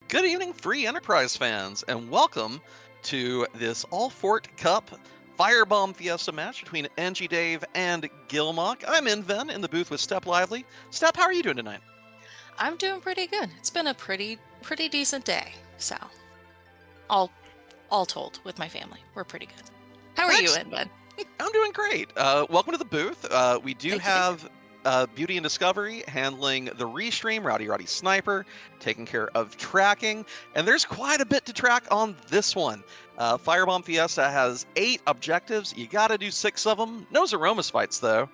Good evening, free enterprise fans, and welcome to this All Fort Cup Firebomb Fiesta match between Engidave and Gilmok. I'm Inven in the booth with Step Lively. Step, how are you doing tonight? I'm doing pretty good. It's been a pretty decent day. So, all all told with my family, we're pretty good. How are you, Excellent. Ed? I'm doing great. Welcome to the booth. We do Thank you, thank you. have Beauty and Discovery handling the restream, Rowdy Roddy Sniper taking care of tracking, and there's quite a bit to track on this one. Firebomb Fiesta has 8 objectives. You got to do 6 of them. No Zeromus fights, though.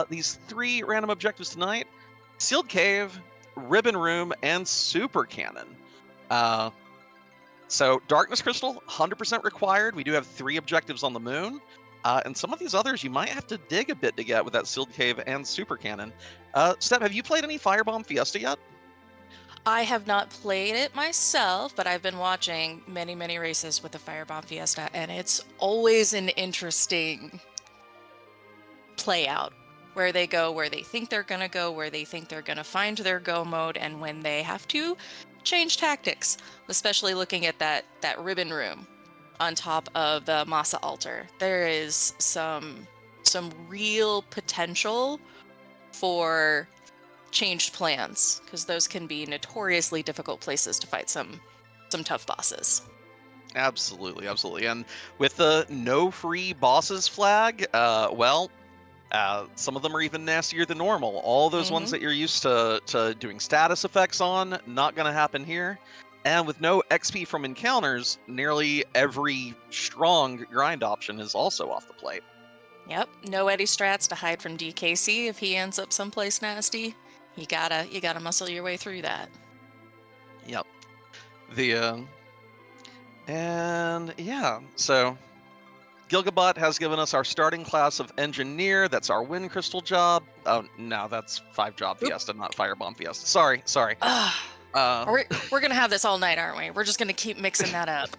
These 3 random objectives tonight: Sealed Cave, Ribbon Room, and Super Cannon. Uh, so Darkness Crystal, 100% required. We do have 3 objectives on the moon. And some of these others you might have to dig a bit to get with that Sealed Cave and Super Cannon. Steph, have you played any Firebomb Fiesta yet? I have not played it myself, but I've been watching many races with the Firebomb Fiesta, and it's always an interesting play out where they go, where they think they're going to go, where they think they're going to find their go mode, and when they have to change tactics, especially looking at that ribbon room on top of the Masa altar. There is some real potential for changed plans because those can be notoriously difficult places to fight some tough bosses. Absolutely, absolutely. And with the no free bosses flag, some of them are even nastier than normal. All those ones Hmm. that you're used to doing status effects on, not going to happen here. And with no XP from encounters, nearly every strong grind option is also off the plate. Yep, no Eddie Strats to hide from DKC if he ends up someplace nasty. You gotta muscle your way through that. Yep. The and yeah, so Gilgabot has given us our starting class of engineer. That's our wind crystal job. Oh no, that's 5 job Oop. fiesta, not firebomb fiesta. Sorry. Ugh. Uh, We're gonna have this all night, aren't we? We're just gonna keep mixing that up.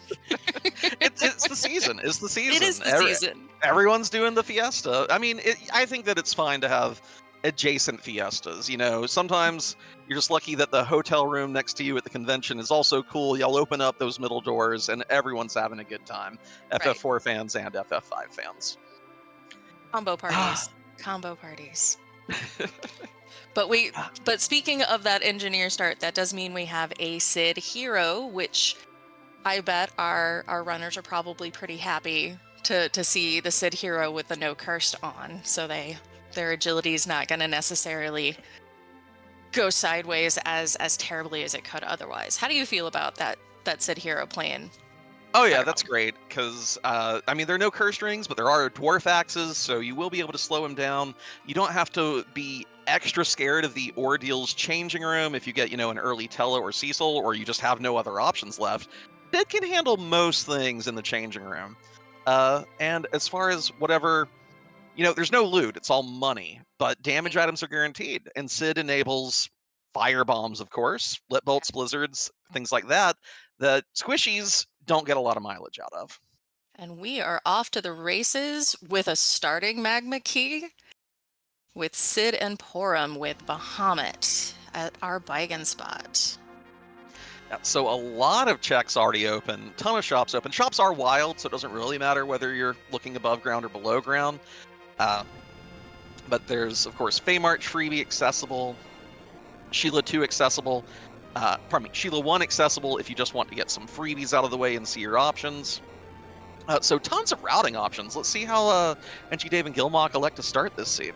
it's the season. It's the It is season. the season. Everyone's doing the fiesta. I mean, I think that it's fine to have adjacent fiestas. You know, sometimes you're just lucky that the hotel room next to you at the convention is also cool. Y'all open up those middle doors, and everyone's having a good time. Right. FF4 fans and FF5 fans. Combo Ah. parties. Combo parties. But but speaking of that engineer start, that does mean we have a Sid hero, which I bet our runners are probably pretty happy to see the Sid hero with the no cursed on. So their agility is not gonna necessarily go sideways as terribly as it could otherwise. How do you feel about that Sid hero playing Oh yeah, that's Firebomb? great because I mean there are no curse rings, but there are dwarf axes, so you will be able to slow him down. You don't have to be extra scared of the ordeal's changing room if you get an early Tello or Cecil, or you just have no other options left. It can handle most things in the changing room. And as far as whatever, there's no loot; it's all money. But damage items are guaranteed, and Sid enables fire bombs, of course, lit bolts, blizzards, things like that. That squishies don't get a lot of mileage out of. And we are off to the races with a starting magma key with Sid and Porum with Bahamut at our Beigen spot. Yeah, so a lot of checks already open, ton of shops open. Shops are wild, so it doesn't really matter whether you're looking above ground or below ground. Uh, but there's, of course, Feymarch freebie accessible, Sheila 2 accessible, Sheila 1 accessible if you just want to get some freebies out of the way and see your options. So tons of routing options. Let's see how NG Dave and Gilmok elect to start this seed.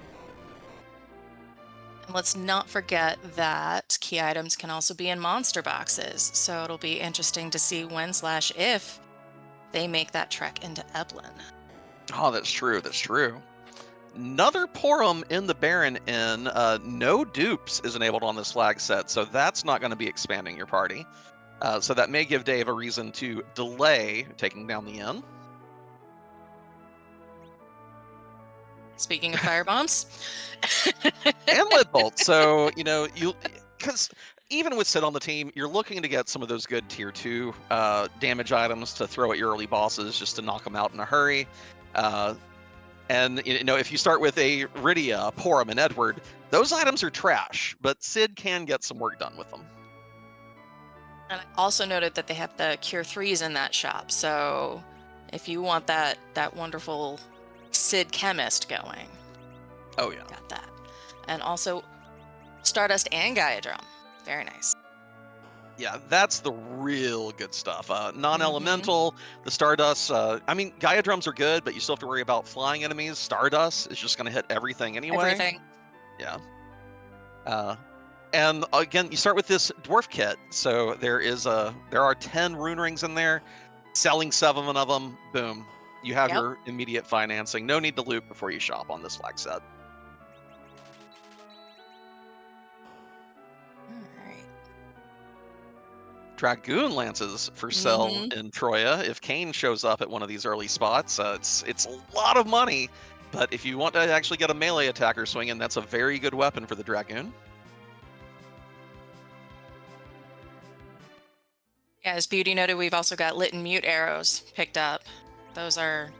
And let's not forget that key items can also be in monster boxes, so it'll be interesting to see when/if they make that trek into Eblin. Oh, that's true. That's true. Another Porum in the Baron Inn. No dupes is enabled on this flag set, so that's not going to be expanding your party. So that may give Dave a reason to delay taking down the inn. Speaking of firebombs, And lead bolt. So because even with Sid on the team, you're looking to get some of those good tier 2 damage items to throw at your early bosses just to knock them out in a hurry. And if you start with a Rydia, Porum, and Edward, those items are trash, but Sid can get some work done with them. And I also noted that they have the Cure 3s in that shop. So if you want that wonderful Sid chemist going, Oh yeah. got that. And also Stardust and Gaia Drum. Very nice. Yeah, that's the real good stuff. Mm-hmm. Non-elemental, the Stardust. I mean, Gaia drums are good, but you still have to worry about flying enemies. Stardust is just going to hit everything anyway. Everything. Yeah. Uh, and again, you start with this dwarf kit. So there are 10 rune rings in there. Selling 7 of them, boom, you have Yep. your immediate financing. No need to loot before you shop on this flag set. All right. Dragoon lances for sale Mm-hmm. in Troya. If Kane shows up at one of these early spots, it's a lot of money. But if you want to actually get a melee attacker swinging, that's a very good weapon for the Dragoon. Yeah, as Beauty noted, we've also got lit and mute arrows picked up. Those are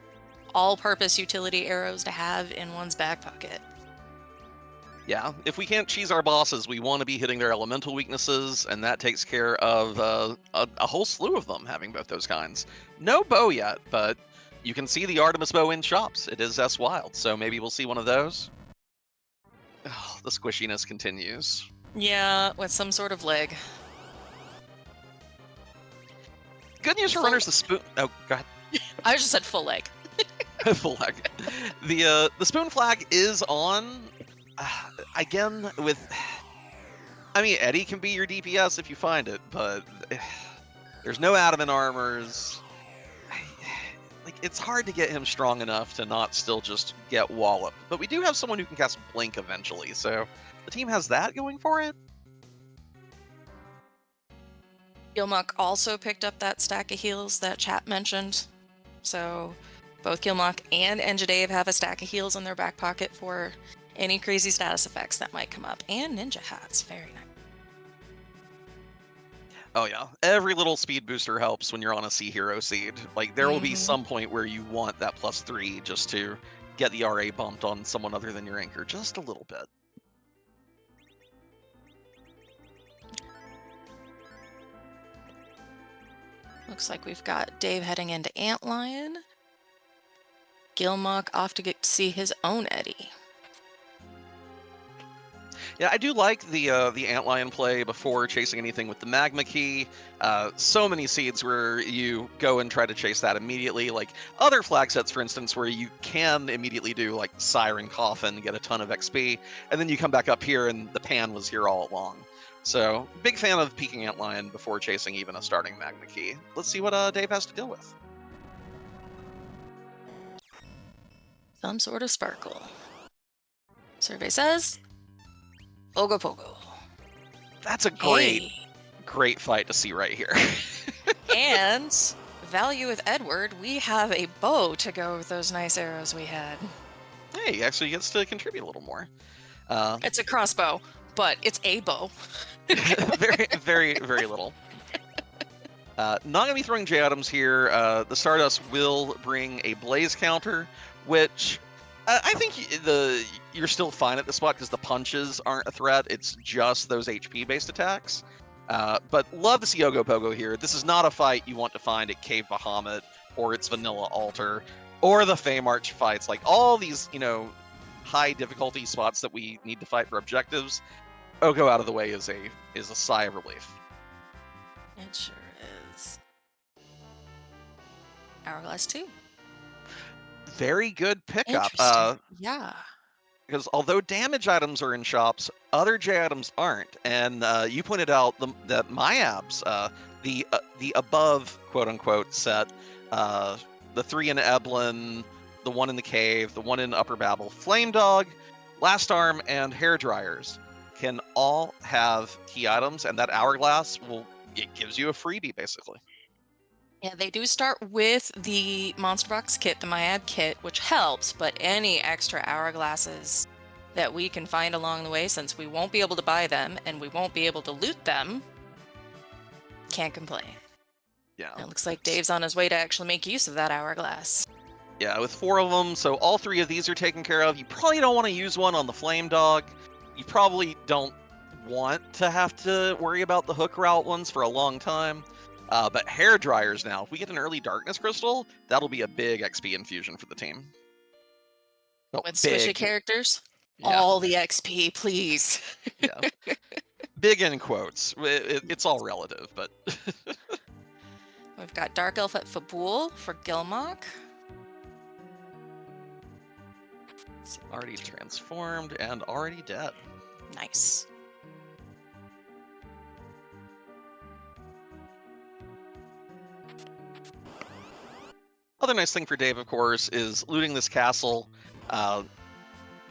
all-purpose utility arrows to have in one's back pocket. Yeah, if we can't cheese our bosses, we want to be hitting their elemental weaknesses, and that takes care of a whole slew of them having both those kinds. No bow yet, but you can see the Artemis bow in shops. It is S Wild, so maybe we'll see one of those. Oh, the squishiness continues. Yeah, with some sort of leg. Good news for Full- runners, the spoon. Oh, go ahead. I just said full leg. Flag. The spoon flag is on. Again, with. I mean, Eddie can be your DPS if you find it, but there's no adamant armors. Like, it's hard to get him strong enough to not still just get walloped. But we do have someone who can cast Blink eventually, so the team has that going for it. Gilmok also picked up that stack of heals that chat mentioned. So both Gilmok and Engidave have a stack of heals in their back pocket for any crazy status effects that might come up. And ninja hats. Very nice. Oh yeah, every little speed booster helps when you're on a Sea Hero seed. Like, there will be some point where you want that +3 just to get the RA bumped on someone other than your anchor just a little bit. Looks like we've got Dave heading into Antlion. Gilmok off to get to see his own Eddie. Yeah, I do like the Antlion play before chasing anything with the Magma Key. So many seeds where you go and try to chase that immediately, like other flag sets, for instance, where you can immediately do like Siren Coffin, get a ton of XP, and then you come back up here and the pan was here all along. So, big fan of peeking Antlion before chasing even a starting Magma Key. Let's see what Dave has to deal with. Some sort of sparkle. Survey says Pogo Pogo. That's a Hey. great fight to see right here. And value with Edward, we have a bow to go with those nice arrows we had. Hey, he actually gets to contribute a little more. It's a crossbow, but it's a bow. very little. Not gonna be throwing J items here. The Stardust will bring a Blaze counter, which I think you're still fine at the spot because the punches aren't a threat. It's just those HP based attacks. But love to see Ogopogo here. This is not a fight you want to find at Cave Bahamut or its Vanilla Altar or the Feymarch fights. Like all these, high difficulty spots that we need to fight for objectives. Ogo out of the way is a sigh of relief. It sure is. Hourglass 2. Very good pickup. Interesting. Yeah. Because although damage items are in shops, other J items aren't. And you pointed out that Myabs, the above quote unquote set, the 3 in Eblin, the 1 in the cave, the 1 in Upper Babel, Flame Dog, Last Arm, and Hair Dryers can all have key items, and that hourglass it gives you a freebie basically. Yeah, they do start with the Monster Box kit, the Myab kit, which helps, but any extra hourglasses that we can find along the way, since we won't be able to buy them and we won't be able to loot them, can't complain. Yeah. It looks like Dave's on his way to actually make use of that hourglass. Yeah, with 4 of them, so all 3 of these are taken care of. You probably don't want to use one on the Flame Dog. You probably don't want to have to worry about the hook route ones for a long time. But hair dryers now, if we get an early darkness crystal, that'll be a big XP infusion for the team. Oh, With squishy big. characters, Yeah, all the XP, please. yeah. Big in quotes. It's all relative, but We've got Dark Elf at Fabul for Gilmok. already transformed and already dead. Nice. Other nice thing for Dave, of course, is looting this castle,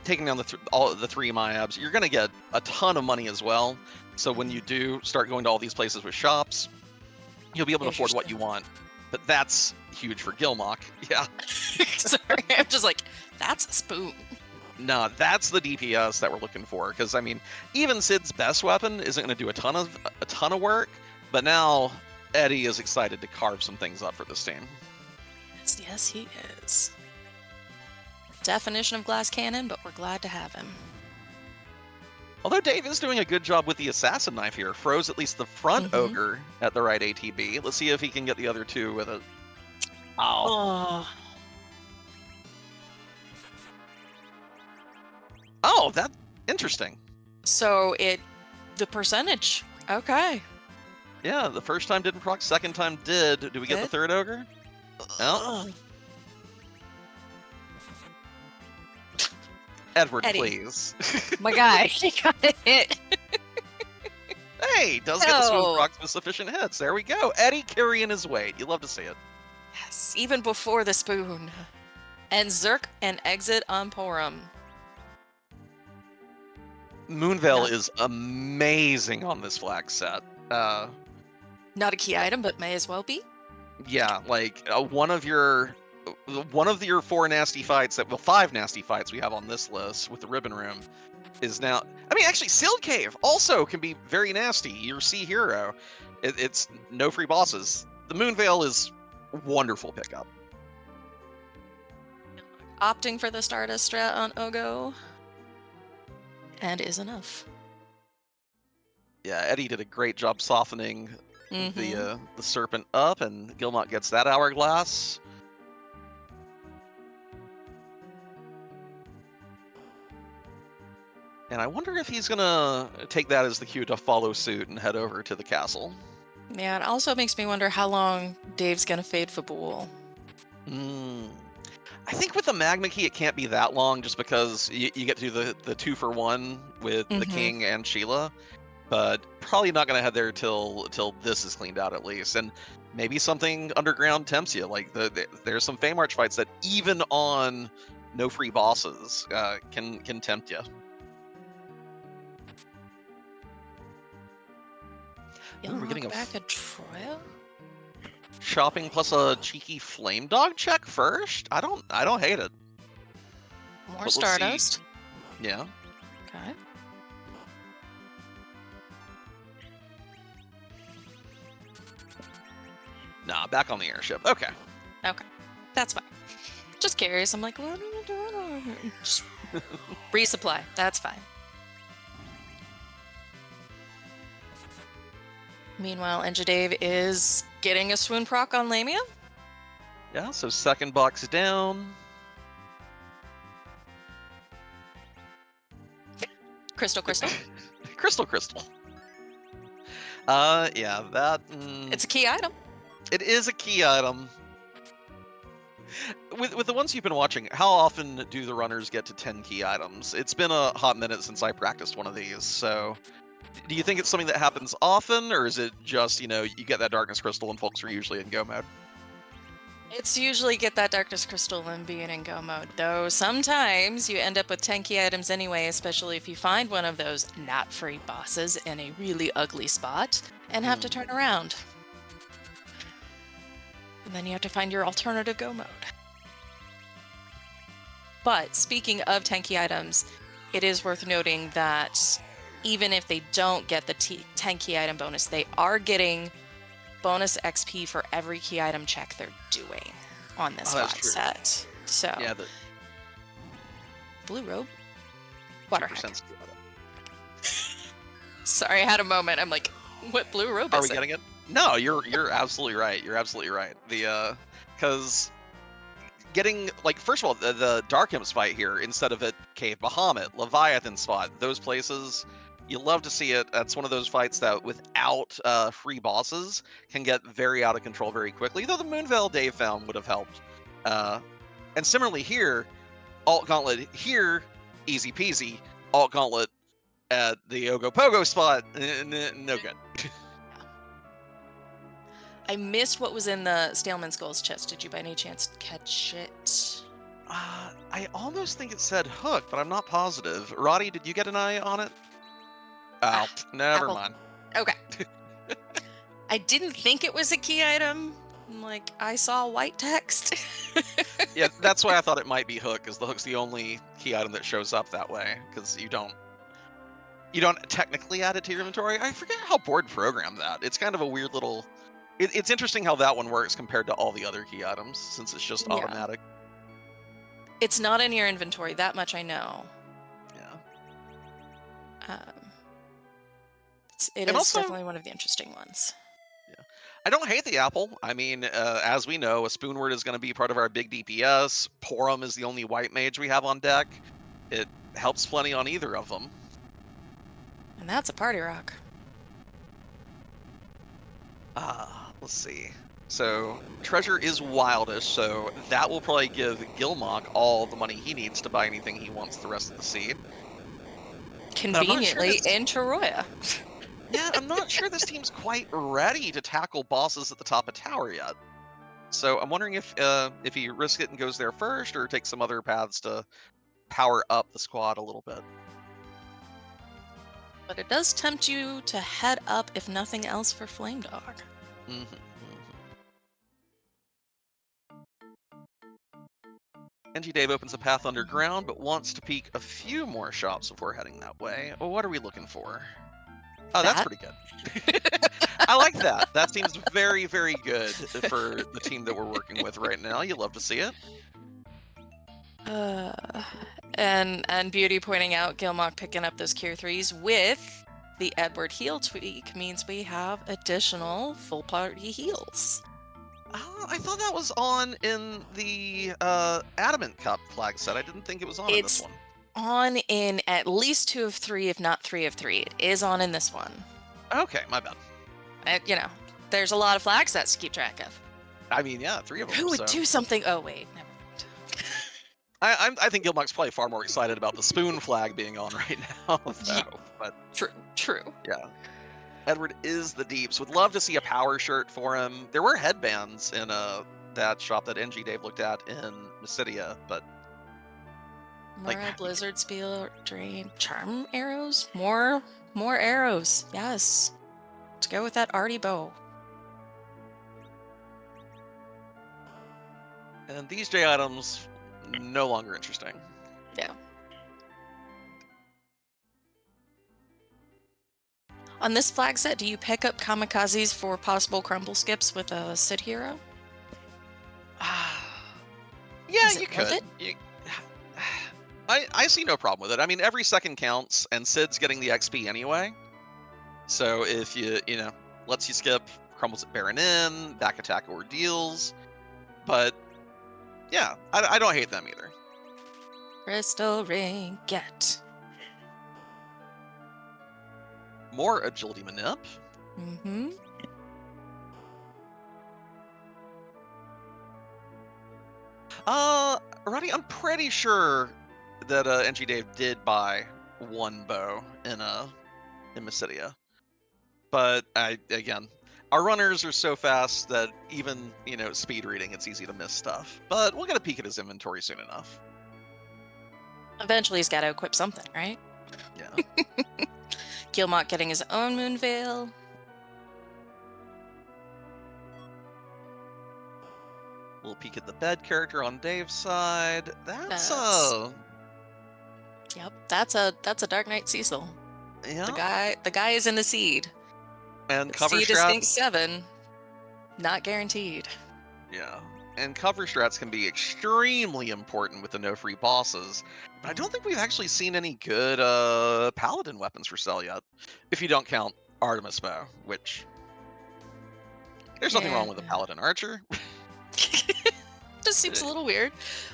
taking down all the 3 Mayabs. You're going to get a ton of money as well. So when you do start going to all these places with shops, you'll be able to afford what you want. But that's huge for Gilmok. Yeah. Sorry, I'm just like, that's a spoon. No, that's the DPS that we're looking for. Because I mean, even Sid's best weapon isn't going to do a ton of work. But now Eddie is excited to carve some things up for this team. Yes, he is. Definition of glass cannon, but we're glad to have him. Although Dave is doing a good job with the assassin knife here. Froze at least the front ogre at the right ATB. Let's see if he can get the other 2 with it. Oh, that's interesting. So the percentage. Okay. Yeah, the first time didn't proc, second time did. Do we get the 3rd ogre? No. Edward, Eddie. Please. My guy, he got a hit. Hey, does get the swoon procs with sufficient hits. There we go. Eddie carrying his weight. You love to see it. Yes, even before the spoon. And Zerk and exit on Porum. Moonveil is amazing on this flag set. Not a key item, but may as well be. Yeah, like one of your 4 nasty fights 5 nasty fights we have on this list with the ribbon room is now. I mean, actually, Sealed Cave also can be very nasty. Your Sea Hero, it's no free bosses. The Moonveil is wonderful pickup. Opting for the Stardust strat on Ogo, and is enough. Yeah, Eddie did a great job softening the serpent up, and Gilmok gets that hourglass. And I wonder if he's gonna take that as the cue to follow suit and head over to the castle. Yeah, it also makes me wonder how long Dave's gonna fade Fabul. I think with the Magma Key, it can't be that long, just because you get to do the 2-for-1 with the King and Sheila. But probably not going to head there till this is cleaned out at least. And maybe something underground tempts you. Like there's some Feymarch fights that even on no free bosses can tempt you. Ooh, we're getting back a Troya? Shopping plus a cheeky flame dog check first. I don't hate it. More Stardust. Yeah. Okay. Nah, back on the airship. Okay. Okay. That's fine. Just curious. I'm like, what are you doing? Just resupply. That's fine. Meanwhile, Engidave is getting a swoon proc on Lamia. Yeah, so second box down. Crystal. Crystal. Yeah, that... It's a key item. It is a key item. With the ones you've been watching, how often do the runners get to 10 key items? It's been a hot minute since I practiced one of these, so... Do you think it's something that happens often, or is it just, you get that Darkness Crystal and folks are usually in go mode? It's usually get that Darkness Crystal and be in go mode, though sometimes you end up with 10 key items anyway, especially if you find one of those not free bosses in a really ugly spot and have to turn around. And then you have to find your alternative go mode. But speaking of 10 key items, it is worth noting that even if they don't get the 10 key item bonus, they are getting bonus XP for every key item check they're doing on this flag set. So, yeah, blue robe, water hack. Sorry, I had a moment. I'm like, what blue robe Are is we it? getting it? No, you're absolutely right. You're absolutely right. Because getting like first of all the Dark Imps fight here instead of at Cave Bahamut, Leviathan spot, those places. You love to see it. That's one of those fights that without free bosses can get very out of control very quickly. Though the Moonveil Dave found would have helped. And similarly here, Alt Gauntlet here, easy peasy. Alt Gauntlet at the Ogopogo spot, no good. I missed what was in the Staleman Skull's chest. Did you by any chance catch it? I almost think it said hook, but I'm not positive. Roddy, did you get an eye on it? Oh, Ah, never Apple. mind. Okay. I didn't think it was a key item. Like, I saw white text. Yeah, that's why I thought it might be hook, because the hook's the only key item that shows up that way, because you don't technically add it to your inventory. I forget how board programmed that. It's kind of a weird little. It's interesting how that one works compared to all the other key items, since it's just Yeah. automatic. It's not in your inventory, that much I know. Yeah. It And is also, definitely one of the interesting ones. yeah, I don't hate the apple. I mean, as we know, a Spoonword is going to be part of our big DPS. Porum is the only white mage we have on deck. It helps plenty on either of them. And that's a party rock. Let's see. So treasure is wildish, so that will probably give Gilmok all the money he needs to buy anything he wants the rest of the seed. Conveniently in Toroya. Yeah, I'm not sure this team's quite ready to tackle bosses at the top of tower yet. So I'm wondering if he risks it and goes there first, or takes some other paths to power up the squad a little bit. But it does tempt you to head up, if nothing else, for Flame Dog. Engidave opens a path underground, but wants to peek a few more shops before heading that way. Well, what are we looking for? Oh, that's That? pretty good. I like that. That seems very, very good for the team that we're working with right now. You love to see it. And Beauty pointing out Gilmok picking up those Cure 3s with the Edward heal tweak means we have additional full party heals. I thought that was on in the Adamant Cup flag set. I didn't think it was on in this one. On in at least 2 of 3, if not 3 of 3. It is on in this one. Okay, my bad. There's a lot of flag sets to keep track of. I mean, yeah, 3 of them. Who would do something? Oh, wait, never mind. I think Gilmok's probably far more excited about the spoon flag being on right now, though. But true. Yeah. Edward is the deeps. Would love to see a power shirt for him. There were headbands in that shop that Engidave looked at in Mysidia, but Mora, Blizzard, Spiel, Drain, Charm arrows? More arrows. Yes. Let's go with that arty bow. And these J items, no longer interesting. Yeah. On this flag set, do you pick up kamikazes for possible crumble skips with a Sid hero? Yeah, you could. I see no problem with it. I mean, every second counts, and Sid's getting the XP anyway. So if you lets you skip crumbles at Baron Inn, back attack ordeals. But yeah, I don't hate them either. Crystal ring, get. More agility manip. Mm-hmm. Roddy, I'm pretty sure that Engidave did buy one bow in Mysidia. But again, our runners are so fast that even speed reading, it's easy to miss stuff. But we'll get a peek at his inventory soon enough. Eventually, he's got to equip something, right? Yeah. Gilmok getting his own Moonveil. We'll peek at the bed character on Dave's side. Yep, that's a Dark Knight Cecil. Yeah. The guy is in the seed. And the cover seed strat. Is Sync 7. Not guaranteed. Yeah. And cover strats can be extremely important with the no free bosses. But I don't think we've actually seen any good paladin weapons for sale yet. If you don't count Artemis Bow, which there's nothing Yeah. wrong with a paladin archer. Just seems a little weird.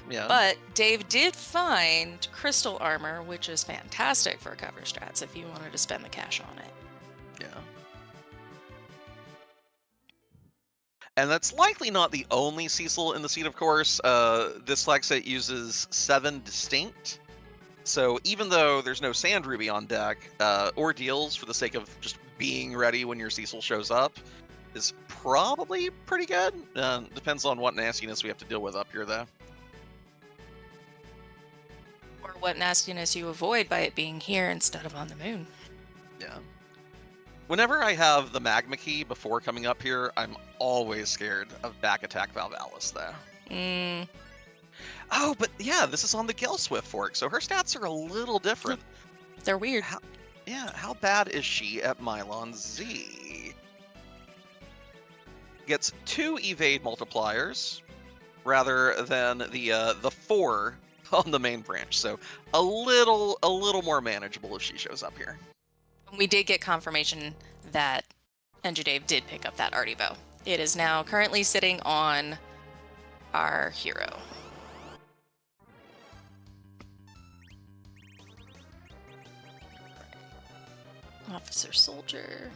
Yeah. But Dave did find crystal armor, which is fantastic for cover strats if you wanted to spend the cash on it. Yeah. And that's likely not the only Cecil in the seat, of course. This flag set uses 7 distinct. So even though there's no Sand Ruby on deck, Ordeals, for the sake of just being ready when your Cecil shows up, is probably pretty good. Depends on what nastiness we have to deal with up here, though. Or what nastiness you avoid by it being here instead of on the moon. Yeah. Whenever I have the Magma Key before coming up here, I'm always scared of back attack Valvalis, though. Oh, but yeah, this is on the Gelswift fork, so her stats are a little different. They're weird. How bad is she at Mylon Z? Gets 2 evade multipliers rather than the 4 on the main branch, so a little more manageable if she shows up here. We did get confirmation that Engidave did pick up that arty bow. It is now currently sitting on our hero. Officer soldier.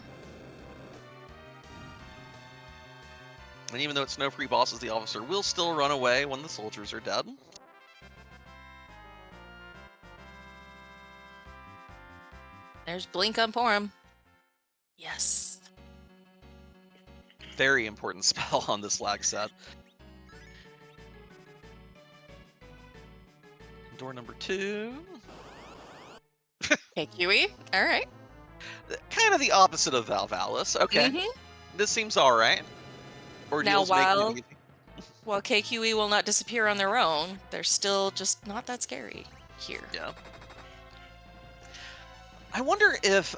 And even though it's no free bosses, the officer will still run away when the soldiers are dead. There's Blink on Porum. Yes. Very important spell on this lag set. Door number 2. KQE. All right. Kind of the opposite of Valvalis. Okay. This seems all right. Now, Ordeals make it easy. while KQE will not disappear on their own, they're still just not that scary here. Yeah. I wonder if,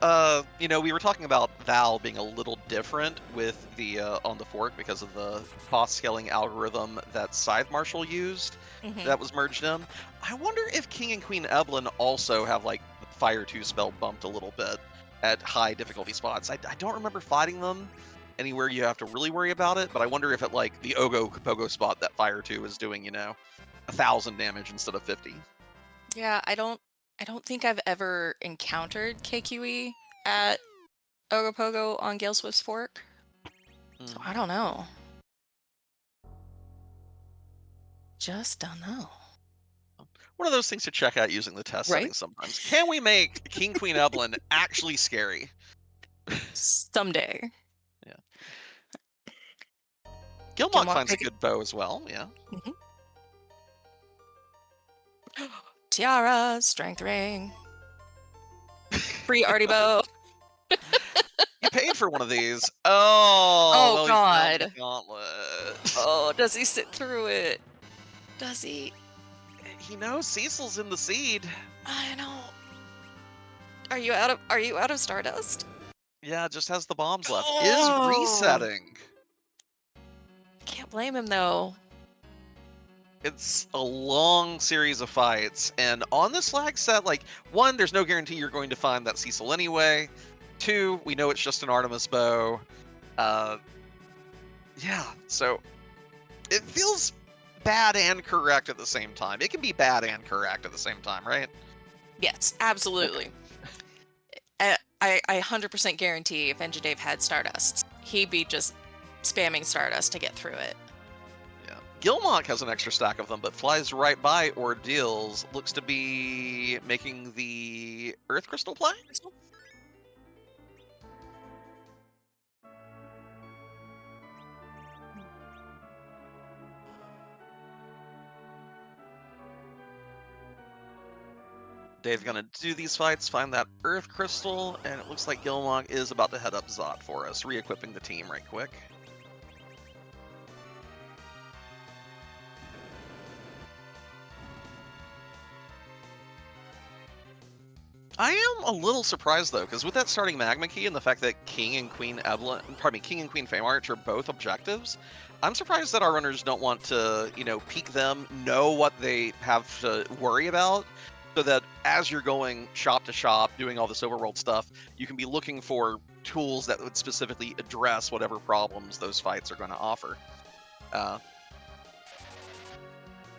we were talking about Val being a little different with the on the fork because of the boss scaling algorithm that Scythe Marshal used that was merged in. I wonder if King and Queen Evelyn also have, like, the Fire 2 spell bumped a little bit at high difficulty spots. I don't remember fighting them anywhere you have to really worry about it, but I wonder if at, like, the Ogo Kapogo spot that Fire 2 is doing, 1,000 damage instead of 50. Yeah, I don't think I've ever encountered KQE at Ogopogo on Galeswift's Fork. So I don't know. Just don't know. One of those things to check out using the test settings sometimes. Can we make King Queen Evelyn actually scary? Someday. Yeah. Gilmok finds a good bow as well, yeah. Tiara, strength ring. Free arty bow. You paid for one of these. Oh, well, God. He's found the gauntlet. Oh, does he sit through it? Does he? He knows Cecil's in the seed. I know. Are you out of Stardust? Yeah, just has the bombs left. Is resetting. Can't blame him though. It's a long series of fights, and on this lag set, like, 1, there's no guarantee you're going to find that Cecil anyway. 2, we know it's just an Artemis bow. Yeah, so it feels bad and correct at the same time. It can be bad and correct at the same time, right? Yes, absolutely. Okay. I 100% guarantee if Engidave had Stardust, he'd be just spamming Stardust to get through it. Yeah. Gilmok has an extra stack of them, but flies right by Ordeals. Looks to be making the Earth Crystal play? Dave's gonna do these fights, find that Earth Crystal, and it looks like Gilmok is about to head up Zot for us, re-equipping the team right quick. I am a little surprised though, because with that starting Magma Key and the fact that King and Queen Feymarch are both objectives, I'm surprised that our runners don't want to, peek them, know what they have to worry about, so that as you're going shop to shop, doing all this overworld stuff, you can be looking for tools that would specifically address whatever problems those fights are going to offer. Uh,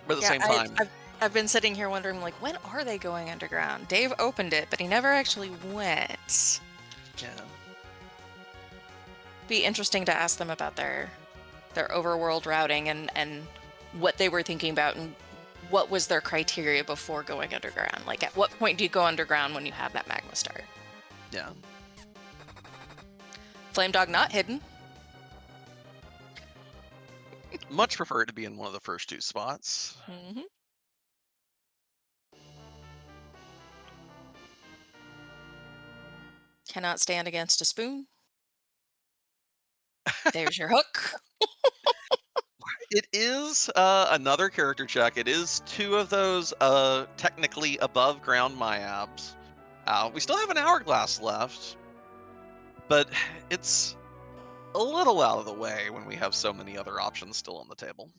but at the Yeah, same time, I've been sitting here wondering, like, when are they going underground? Dave opened it, but he never actually went. yeah, Be interesting to ask them about their overworld routing and what they were thinking about and what was their criteria before going underground. Like, at what point do you go underground when you have that magma star? yeah. Flame Dog not hidden. Much prefer it to be in one of the first two spots. Hmm. Cannot stand against a spoon. There's your hook. It is another character check. It is two of those technically above ground Myabs. We still have an hourglass left, but it's a little out of the way when we have so many other options still on the table.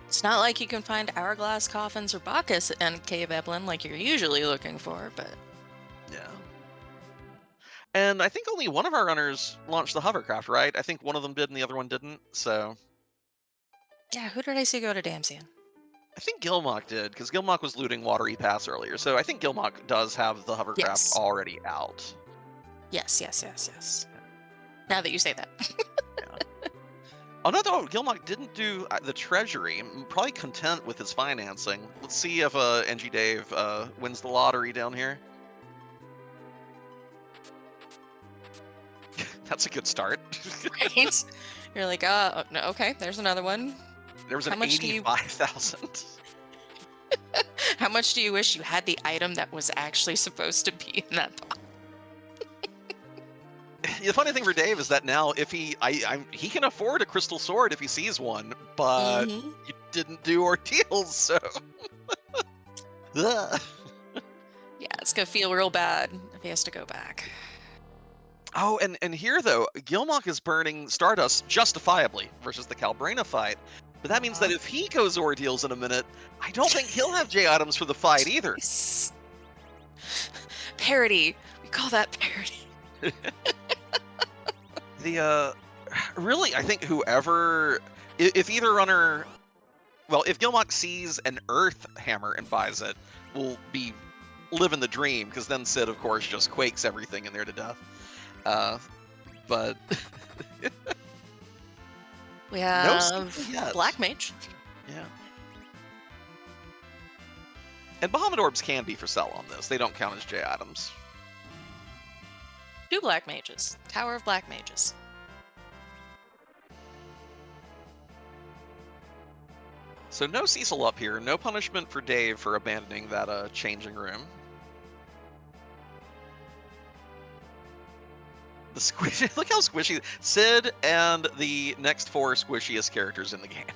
It's not like you can find hourglass coffins or Bacchus and Cave Eblin like you're usually looking for, but Yeah. And I think only one of our runners launched the hovercraft, right? I think one of them did and the other one didn't. So yeah, who did I see go to Damsian? I think Gilmok did, because Gilmok was looting Watery Pass earlier. So I think Gilmok does have the hovercraft Yes. already out. Yes. Now that you say that. Yeah. Oh no, though Gilmok didn't do the treasury. I'm probably content with his financing. Let's see if Engidave wins the lottery down here. That's a good start. Right? You're like, no, okay, there's another one. There was How an much do you 85,000. how much do you wish you had the item that was actually supposed to be in that box? The funny thing for Dave is that now, if he can afford a crystal sword if he sees one, but Mm-hmm. you didn't do ordeals, so. Ugh. Yeah, it's gonna feel real bad if he has to go back. Oh, and here though, Gilmok is burning Stardust justifiably versus the Calbrena fight. But that means that Uh-huh. if he goes ordeals in a minute, I don't think he'll have J items for the fight either. Parody. We call that parody. The really, I think whoever, if either runner, well, if Gilmok sees an Earth Hammer and buys it, will be living the dream, because then Sid, of course, just quakes everything in there to death. But We no have sequel yet. Black Mage. Yeah. And Bahamut Orbs can be for sell on this. They don't count as J items. 2 Black Mages. Tower of Black Mages. So no Cecil up here. No punishment for Dave for abandoning that changing room. The squishy. Look how squishy. Sid and the next 4 squishiest characters in the game.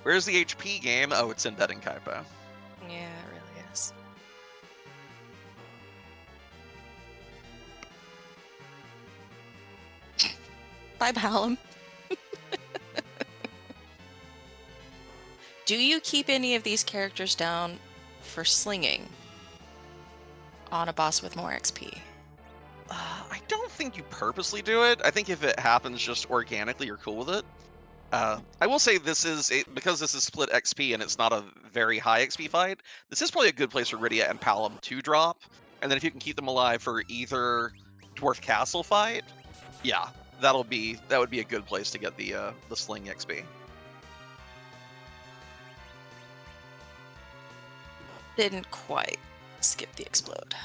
Where's the HP game? Oh, it's in Betting Kaipo. Yeah, it really is. Bye, Balam. Do you keep any of these characters down for slinging on a boss with more XP? I don't think you purposely do it. I think if it happens just organically, you're cool with it. I will say this is because this is split XP and it's not a very high XP fight. This is probably a good place for Rydia and Palom to drop, and then if you can keep them alive for either Dwarf Castle fight, yeah, that would be a good place to get the sling XP. Didn't quite skip the explode.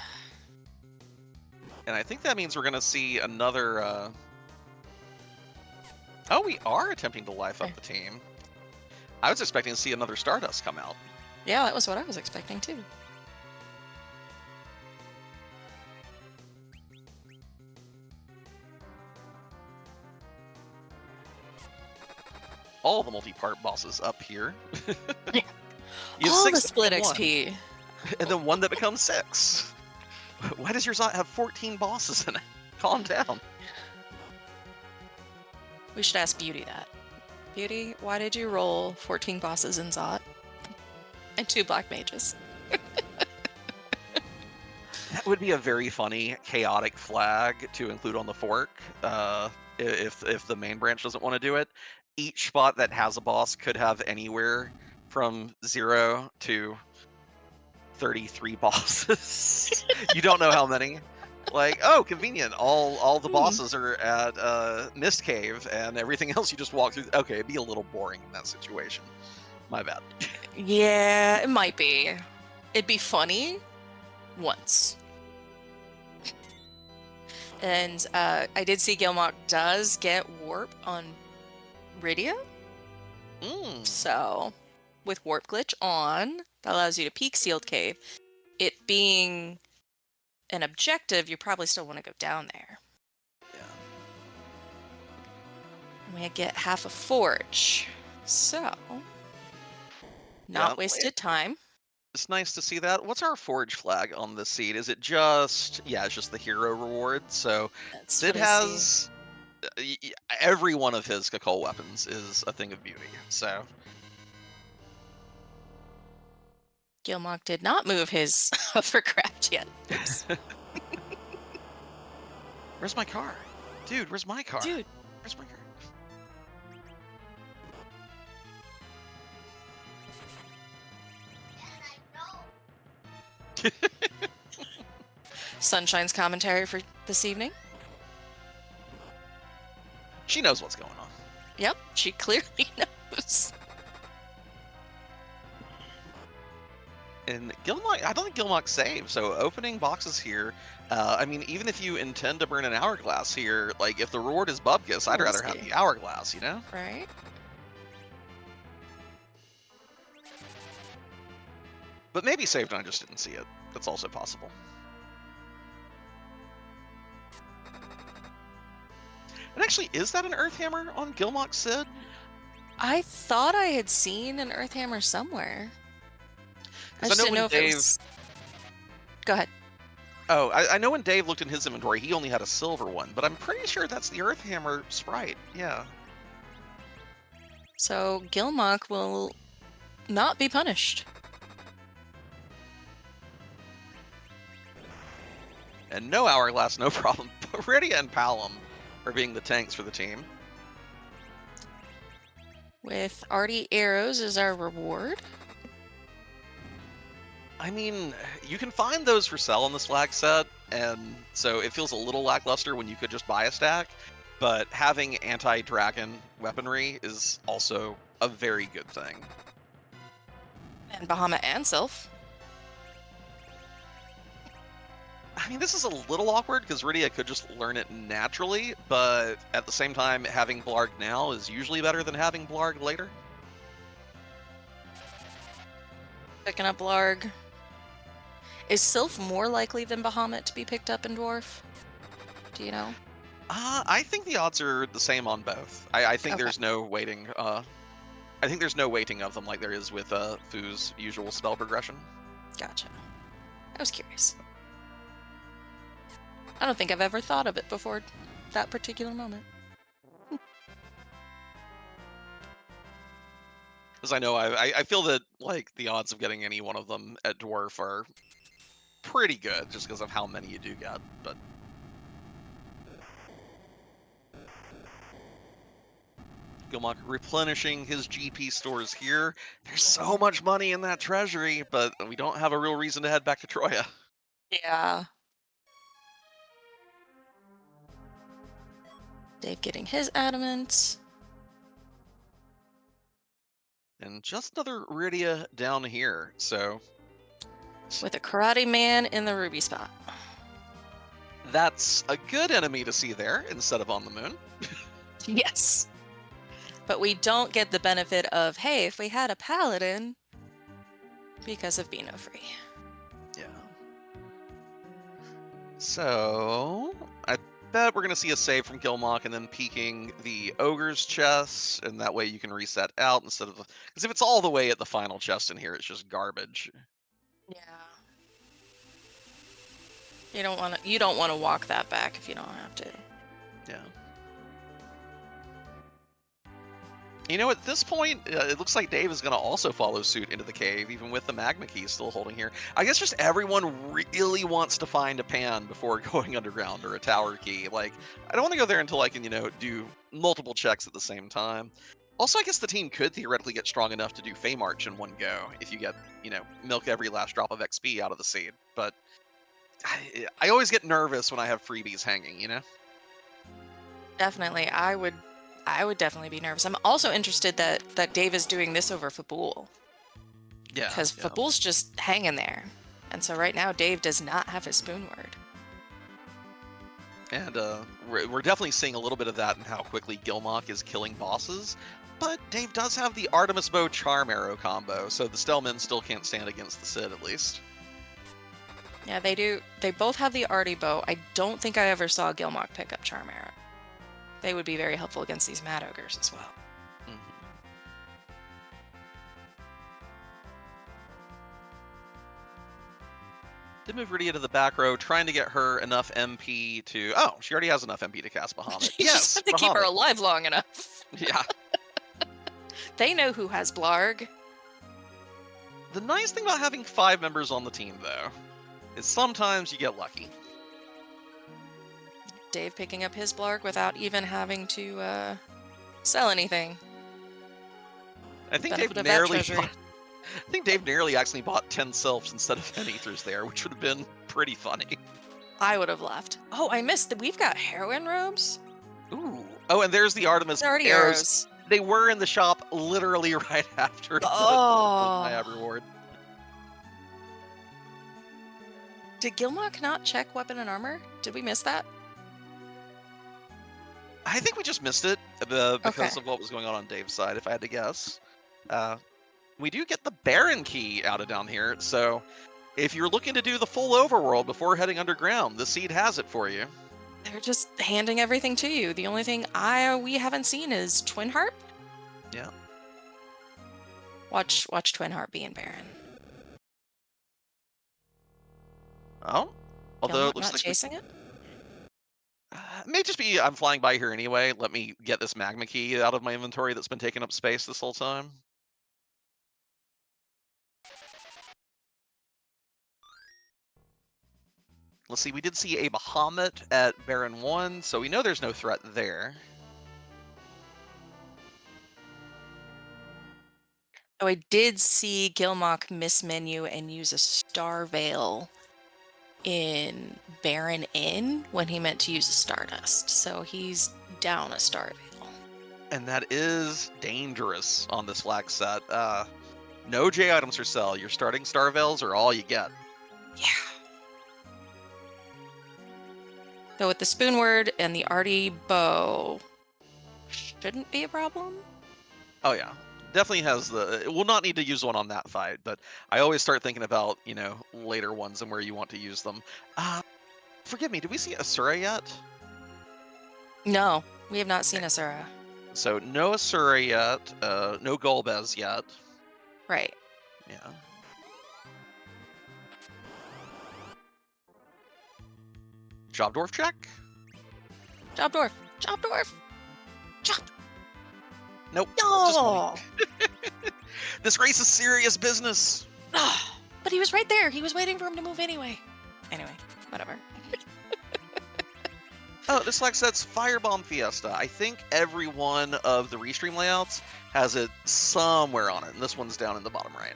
And I think that means we're gonna see another. Oh, we are attempting to life up the team. I was expecting to see another Stardust come out. Yeah, that was what I was expecting too. All the multi-part bosses up here. Yeah. You have All 6 the split and 1, XP. and then 1 that becomes 6. Why does your Zot have 14 bosses in it? Calm down. We should ask Beauty that. Beauty, why did you roll 14 bosses in Zot? And 2 black mages? That would be a very funny, chaotic flag to include on the fork. If the main branch doesn't want to do it, each spot that has a boss could have anywhere from 0 to 33 bosses. You don't know how many. Like, oh, convenient. All the Hmm. bosses are at Mist Cave, and everything else you just walk through. Okay, it'd be a little boring in that situation. My bad. Yeah, it might be. It'd be funny once. And I did see Gilmok does get warp on Rydia. Mm. So, with warp glitch on, that allows you to peek sealed cave. It being an objective, you probably still want to go down there. Yeah. And we get half a forge. So, not Yeah. wasted time. It's nice to see that. What's our forge flag on this seed? Is it just, yeah, it's just the hero reward. So That's Sid what I see. has every one of his Kakol weapons is a thing of beauty. So Gilmok did not move his hovercraft yet. Oops. where's my car? Dude, where's my car? Dude. Where's my car? Sunshine's commentary for this evening. She knows what's going on. Yep, she clearly knows. And Gilmok, I don't think Gilmok saves. So opening boxes here, I mean, even if you intend to burn an hourglass here, like if the reward is Bubkus, I'd rather have Risky. the hourglass, you know? Right? But maybe saved and I just didn't see it. That's also possible. And actually, is that an Earth Hammer on Gilmok Sid? I thought I had seen an Earth Hammer somewhere. I 'Cause just didn't know if it was... Go ahead. Oh, I know when Dave looked in his inventory, he only had a silver one, but I'm pretty sure that's the Earth Hammer sprite. Yeah. So Gilmok will not be punished. And no hourglass, no problem. Peridia and Palom are being the tanks for the team. With Artie arrows as our reward. I mean, you can find those for sale in this flag set, and so it feels a little lackluster when you could just buy a stack, but having anti-dragon weaponry is also a very good thing. And Bahamut and Sylph. I mean, this is a little awkward because Rydia could just learn it naturally, but at the same time, having Blarg now is usually better than having Blarg later. Picking up Blarg. Is Sylph more likely than Bahamut to be picked up in Dwarf? Do you know? I think the odds are the same on both. I think Okay. there's no waiting. I think there's no weighting of them like there is with Fu's usual spell progression. Gotcha. I was curious. I don't think I've ever thought of it before that particular moment. Because I know I feel that like the odds of getting any one of them at Dwarf are pretty good just because of how many you do get. But Gilmok replenishing his GP stores here. There's so much money in that treasury, but we don't have a real reason to head back to Troya. Yeah. Dave getting his adamant. And just another Rydia down here, so With a karate man in the ruby spot. that's a good enemy to see there instead of on the moon. Yes. But we don't get the benefit of, hey, if we had a paladin, because of Beano Free. Yeah. So I bet we're gonna see a save from Gilmok and then peeking the ogre's chest, and that way you can reset out instead of because if it's all the way at the final chest in here, it's just garbage. Yeah. You don't want to walk that back if you don't have to. Yeah. At this point, it looks like Dave is going to also follow suit into the cave, even with the magma key still holding here. I guess just everyone really wants to find a pan before going underground or a tower key. Like, I don't want to go there until I can, do multiple checks at the same time. Also, I guess the team could theoretically get strong enough to do Feymarch in one go if you get, milk every last drop of XP out of the seed. But I always get nervous when I have freebies hanging. Definitely, I would definitely be nervous. I'm also interested that Dave is doing this over Fabul, Yeah, because yeah. Fabul's just hanging there, and so right now Dave does not have his spoon word. And we're definitely seeing a little bit of that in how quickly Gilmok is killing bosses. But Dave does have the Artemis Bow Charm Arrow combo, so the Stellmen still can't stand against the Cid, at least. Yeah, they do. They both have the Artie bow. I don't think I ever saw Gilmok pick up Charm Arrow. They would be very helpful against these Mad Ogres as well. Mhm. Did move Rydia to the back row, trying to get her enough MP to... Oh, she already has enough MP to cast Bahamut. You just have to keep her alive long enough. Yeah. They know who has Blarg. The nice thing about having 5 members on the team, though, is sometimes you get lucky. Dave picking up his Blarg without even having to sell anything. I think Benefit Dave of that narrowly treasury. I think Dave narrowly actually bought 10 sylphs instead of 10 ethers there, which would have been pretty funny. I would have left. Oh, I missed that. We've got heroine robes. Ooh. Oh, and there's the Artemis They're already arrows. arrows. They were in the shop literally right after Oh. my ad reward. Did Gilmok not check weapon and armor? Did we miss that? I think we just missed it because of what was going on Dave's side, if I had to guess. We do get the Baron key out of down here, so if you're looking to do the full overworld before heading underground, the seed has it for you. They're just handing everything to you. The only thing we haven't seen is Twin Harp. Yeah. Watch Twin Harp being Baron. Oh, although it looks not like chasing it. It may just be I'm flying by here anyway. Let me get this magma key out of my inventory that's been taking up space this whole time. Let's see, we did see a Bahamut at Baron 1, so we know there's no threat there. Oh, I did see Gilmok miss menu and use a Star Veil in Baron Inn when he meant to use a Stardust. So he's down a Star Veil. And that is dangerous on this flag set. No J items for sale. Your starting Star Veils are all you get. Yeah. So with the Spoon Word and the Artie bow, shouldn't be a problem. Oh yeah, definitely has the... We'll not need to use one on that fight, but I always start thinking about, later ones and where you want to use them. Forgive me, did we see Asura yet? No, we have not seen Asura. So no Asura yet, no Golbez yet. Right. Yeah. Job Dwarf check? Job Dwarf! Job Dwarf! Job! Nope. No! This race is serious business. But he was right there. He was waiting for him to move anyway. Anyway, whatever. Oh, this flag set's Firebomb Fiesta. I think every one of the restream layouts has it somewhere on it, and this one's down in the bottom right.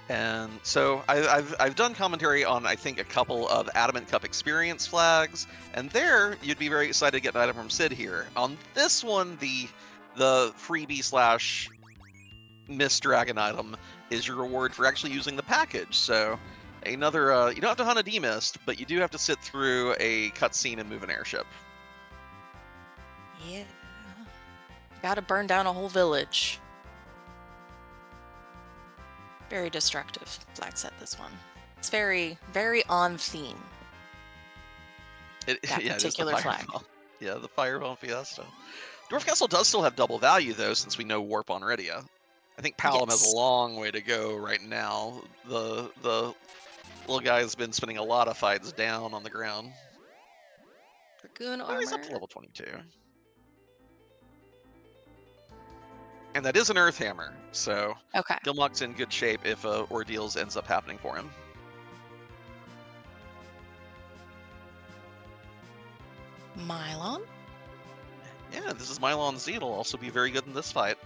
And so I've done commentary on, I think, a couple of Adamant Cup experience flags, and there you'd be very excited to get an item from Sid here. On this one, the freebie slash Mist Dragon item is your reward for actually using the package. So another, you don't have to hunt a D-Mist, but you do have to sit through a cutscene and move an airship. Yeah. Gotta burn down a whole village. Very destructive flag set, this one. It's very, very on theme. That particular flag. Yeah, the Firebomb Fiesta. Dwarf Castle does still have double value, though, since we know Warp on Rydia. I think Palom has a Yes. long way to go right now. The little guy's been spending a lot of fights down on the ground. Dragoon Oh, he's up to armor. level 22. And that is an Earth Hammer, so Okay. Gilmok's in good shape if Ordeals ends up happening for him. Mylon. Yeah, this is Mylon Z. It'll also be very good in this fight.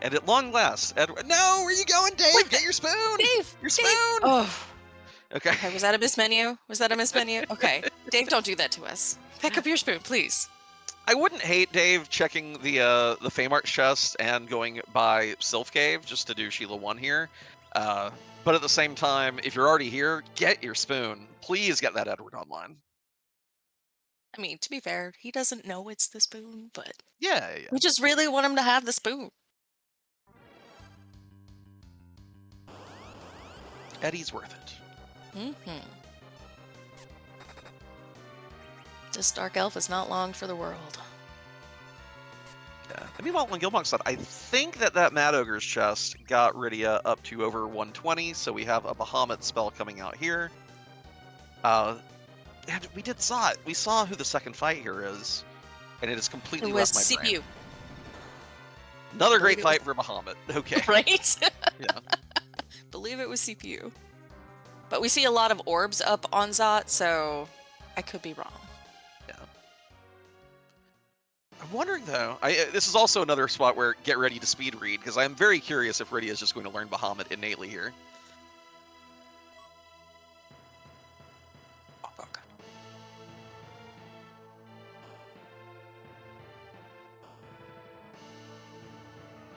And at long last, Edward. No, where are you going, Dave? What the? Get your spoon! Dave! Your Dave! spoon! Oh. Okay. Okay, was that a mismenu? Was that a mismenu? Okay. Dave, don't do that to us. Pick up your spoon, please. I wouldn't hate Dave checking the Feymarch chest and going by Sylph Cave just to do Sheila 1 here. But at the same time, if you're already here, get your spoon. Please get that Edward online. I mean, to be fair, he doesn't know it's the spoon, but Yeah, yeah. we just really want him to have the spoon. Eddie's worth it. Mm-hmm. This dark elf is not long for the world. Yeah. And meanwhile, on Gilmok side, I think that Mad Ogre's chest got Rydia up to over 120, so we have a Bahamut spell coming out here. And we saw it. We saw who the second fight here is, and it has completely It was left my brain. CPU, Another great it fight for Bahamut. Okay. right? Yeah. Believe it was CPU. But we see a lot of orbs up on Zot, so I could be wrong. Yeah. I'm wondering though. This is also another spot where get ready to speed read because I'm very curious if Rydia is just going to learn Bahamut innately here. Oh, God.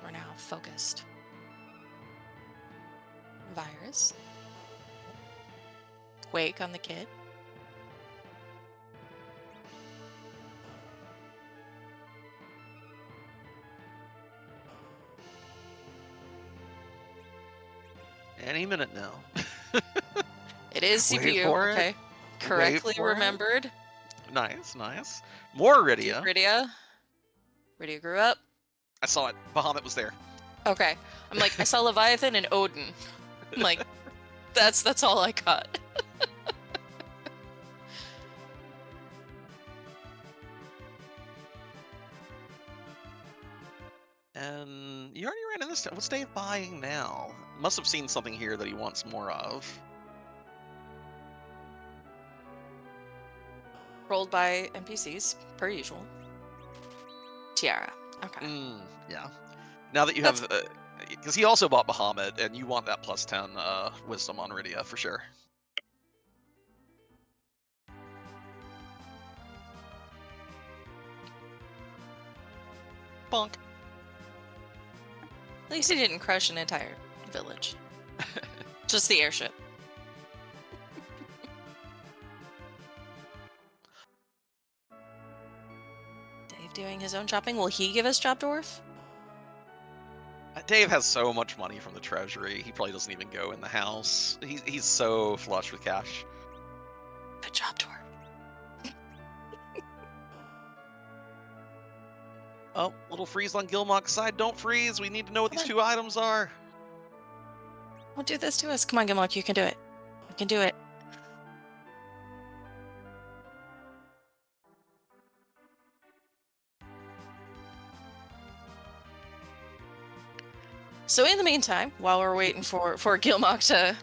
We're now focused. Virus. Quake on the kid. Any minute now. It is Wait CPU. for it. Okay. Correctly for it. remembered. Nice, nice. More Rydia. Rydia. Rydia grew up. I saw it. Bahamut was there. Okay. I'm like, I saw Leviathan and Odin. I'm like, that's all I got. And you already ran in this. What's Dave buying now? Must have seen something here that he wants more of. Rolled by NPCs, per usual. Tiara. Okay. Yeah. Now that you have, because he also bought Bahamut, and you want that plus 10 wisdom on Rydia for sure. Bonk. At least he didn't crush an entire village. Just the airship. Dave doing his own shopping. Will he give us Job Dwarf? Dave has so much money from the treasury. He probably doesn't even go in the house. He's so flush with cash. Good job, Dwarf. Oh, little freeze on Gilmok's side. Don't freeze. We need to know what these two items are. Don't do this to us. Come on, Gilmok. You can do it. You can do it. So in the meantime, while we're waiting for Gilmok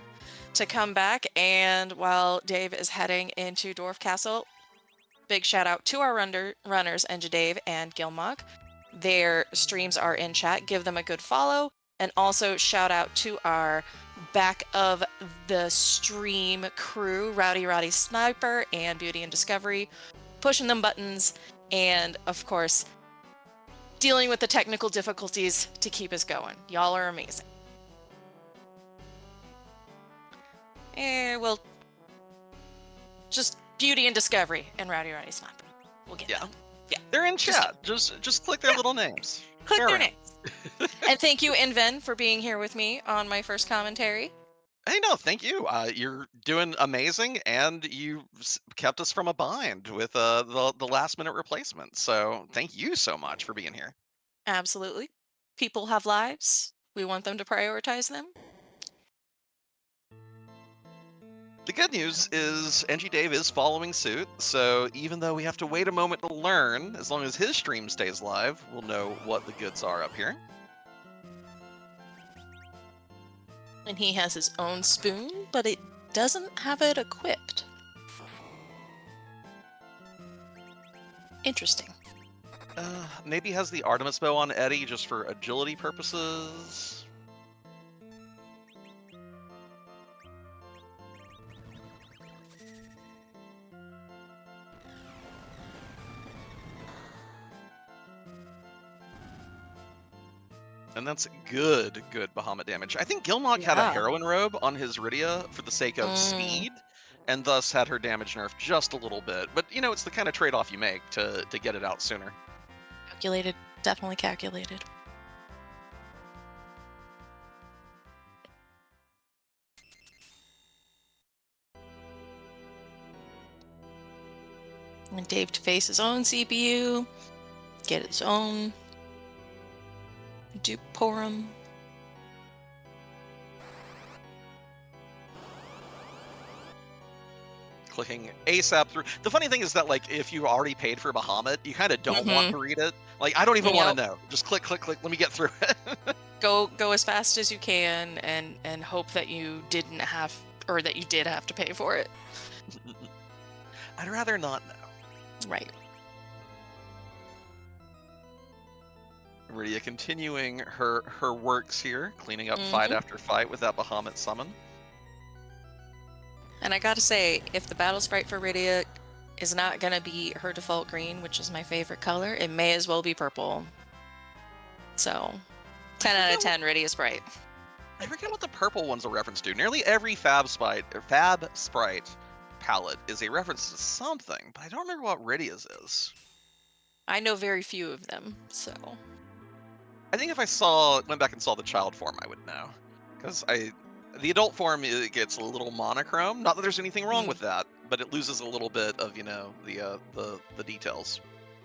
to come back, and while Dave is heading into Dwarf Castle, big shout out to our runners, Engidave and Gilmok. Their streams are in chat. Give them a good follow. And also shout out to our back of the stream crew, Rowdy Roddy Sniper and Beauty and Discovery, pushing them buttons, and of course, dealing with the technical difficulties to keep us going. Y'all are amazing. Well, just Beauty and Discovery and Rowdy Roddy Sniper. We'll get them. Yeah. They're in chat. Just click their little names. Click their names. And thank you, Inven, for being here with me on my first commentary. Hey, no, thank you. You're doing amazing, and you kept us from a bind with the last minute replacement. So thank you so much for being here. Absolutely. People have lives. We want them to prioritize them. The good news is Engidave is following suit, so even though we have to wait a moment to learn, as long as his stream stays live, we'll know what the goods are up here. And he has his own spoon, but it doesn't have it equipped. Interesting. Maybe has the Artemis bow on Eddie just for agility purposes. And that's good Bahamut damage. I think Gilmok had a Yeah. heroin robe on his Rydia for the sake of Mm, speed, and thus had her damage nerfed just a little bit. But you know, it's the kind of trade-off you make to get it out sooner. calculated. Definitely calculated. And Dave to face his own CPU, get his own Duporum. Clicking ASAP through. The funny thing is that like if you already paid for Bahamut, you kind of don't want Mm-hmm. to read it. Like I don't even want to Yep. know. Just click, click, click. Let me get through it. Go as fast as you can and hope that you didn't have or that you did have to pay for it. I'd rather not know. Right. Rydia continuing her works here, cleaning up fight Mm-hmm. after fight with that Bahamut summon. And I gotta say, if the battle sprite for Rydia is not gonna be her default green, which is my favorite color, it may as well be purple. So, I 10 out of forget 10 Rydia sprite. I forget what the purple one's a reference to. Nearly every Fab Sprite palette is a reference to something, but I don't remember what Rydia's is. I know very few of them, so. I think if I went back and saw the child form, I would know, because the adult form it gets a little monochrome. Not that there's anything wrong Mm, with that, but it loses a little bit of the details.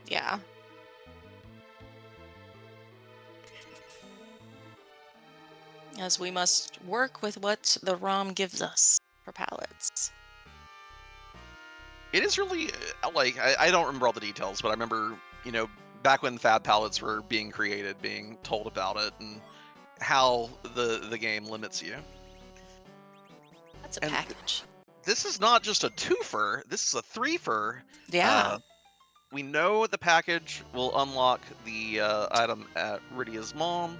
yeah. As we must work with what the ROM gives us for palettes. It is really like I don't remember all the details, but I remember back when Fab palettes were being created, being told about it, and how the game limits you. That's a And package. this is not just a twofer, this is a threefer. Yeah, We know the package will unlock the item at Rydia's mom.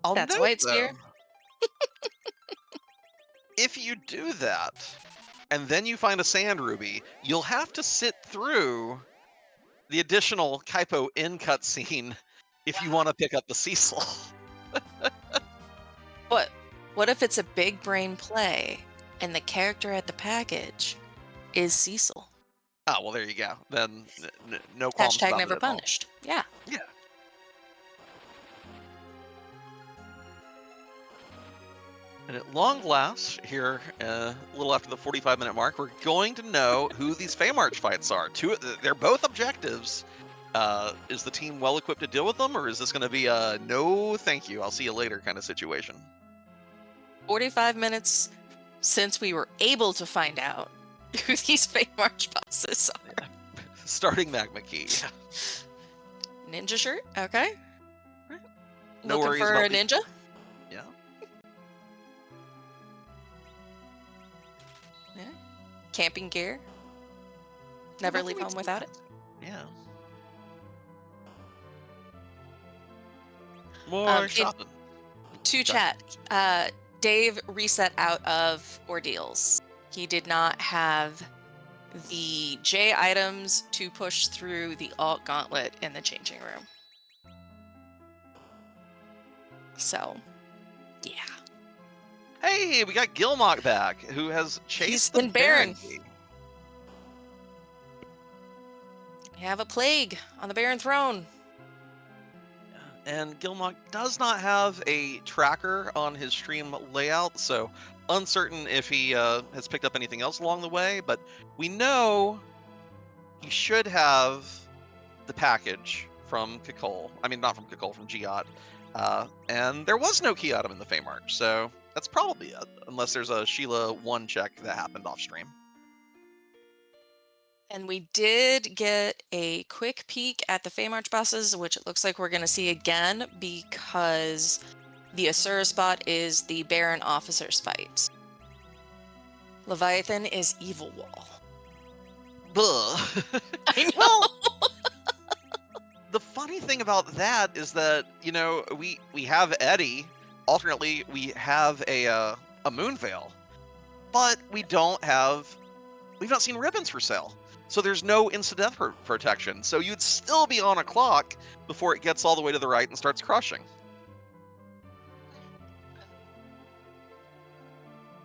I'll that's why note it's though, here. if you do that, and then you find a sand ruby, you'll have to sit through the additional Kaipo in cutscene if you want to pick up the Cecil. But what if it's a big brain play and the character at the package is Cecil? Oh, well, there you go. Then no qualms Hashtag about it never at all. punished. Yeah. Yeah. And at long last, here, a little after the 45-minute mark, we're going to know who these Feymarch fights are. They're both objectives. Is the team well equipped to deal with them, or is this going to be a no, thank you, I'll see you later kind of situation? 45 minutes since we were able to find out who these Feymarch bosses are. Starting Magma Key. Ninja shirt? Okay. No Looking worries for about a ninja? Yeah. Yeah. Camping gear? Well, Never nothing leave makes home without it? sense. Yeah. More In shopping. to Sorry. chat, Dave reset out of ordeals. He did not have the J items to push through the alt gauntlet in the changing room. So, yeah. Hey, we got Gilmok back, who has He's chased the been Baron Baron. Key. We have a plague on the Baron throne. And Gilmok does not have a tracker on his stream layout, so uncertain if he has picked up anything else along the way, but we know he should have the package from Kikol. I mean, not from Kikol, from Giot. And there was no key item in the Feymarch, so that's probably it, unless there's a Sheila 1 check that happened off stream. And we did get a quick peek at the Feymarch bosses, which it looks like we're going to see again because the Asura spot is the Baron Officer's fight. Leviathan is Evil Wall. I know. Well, the funny thing about that is that, you know, we have Eddie. Alternately, we have a Moonveil, but we've not seen ribbons for sale. So there's no instant death protection. So you'd still be on a clock before it gets all the way to the right and starts crushing.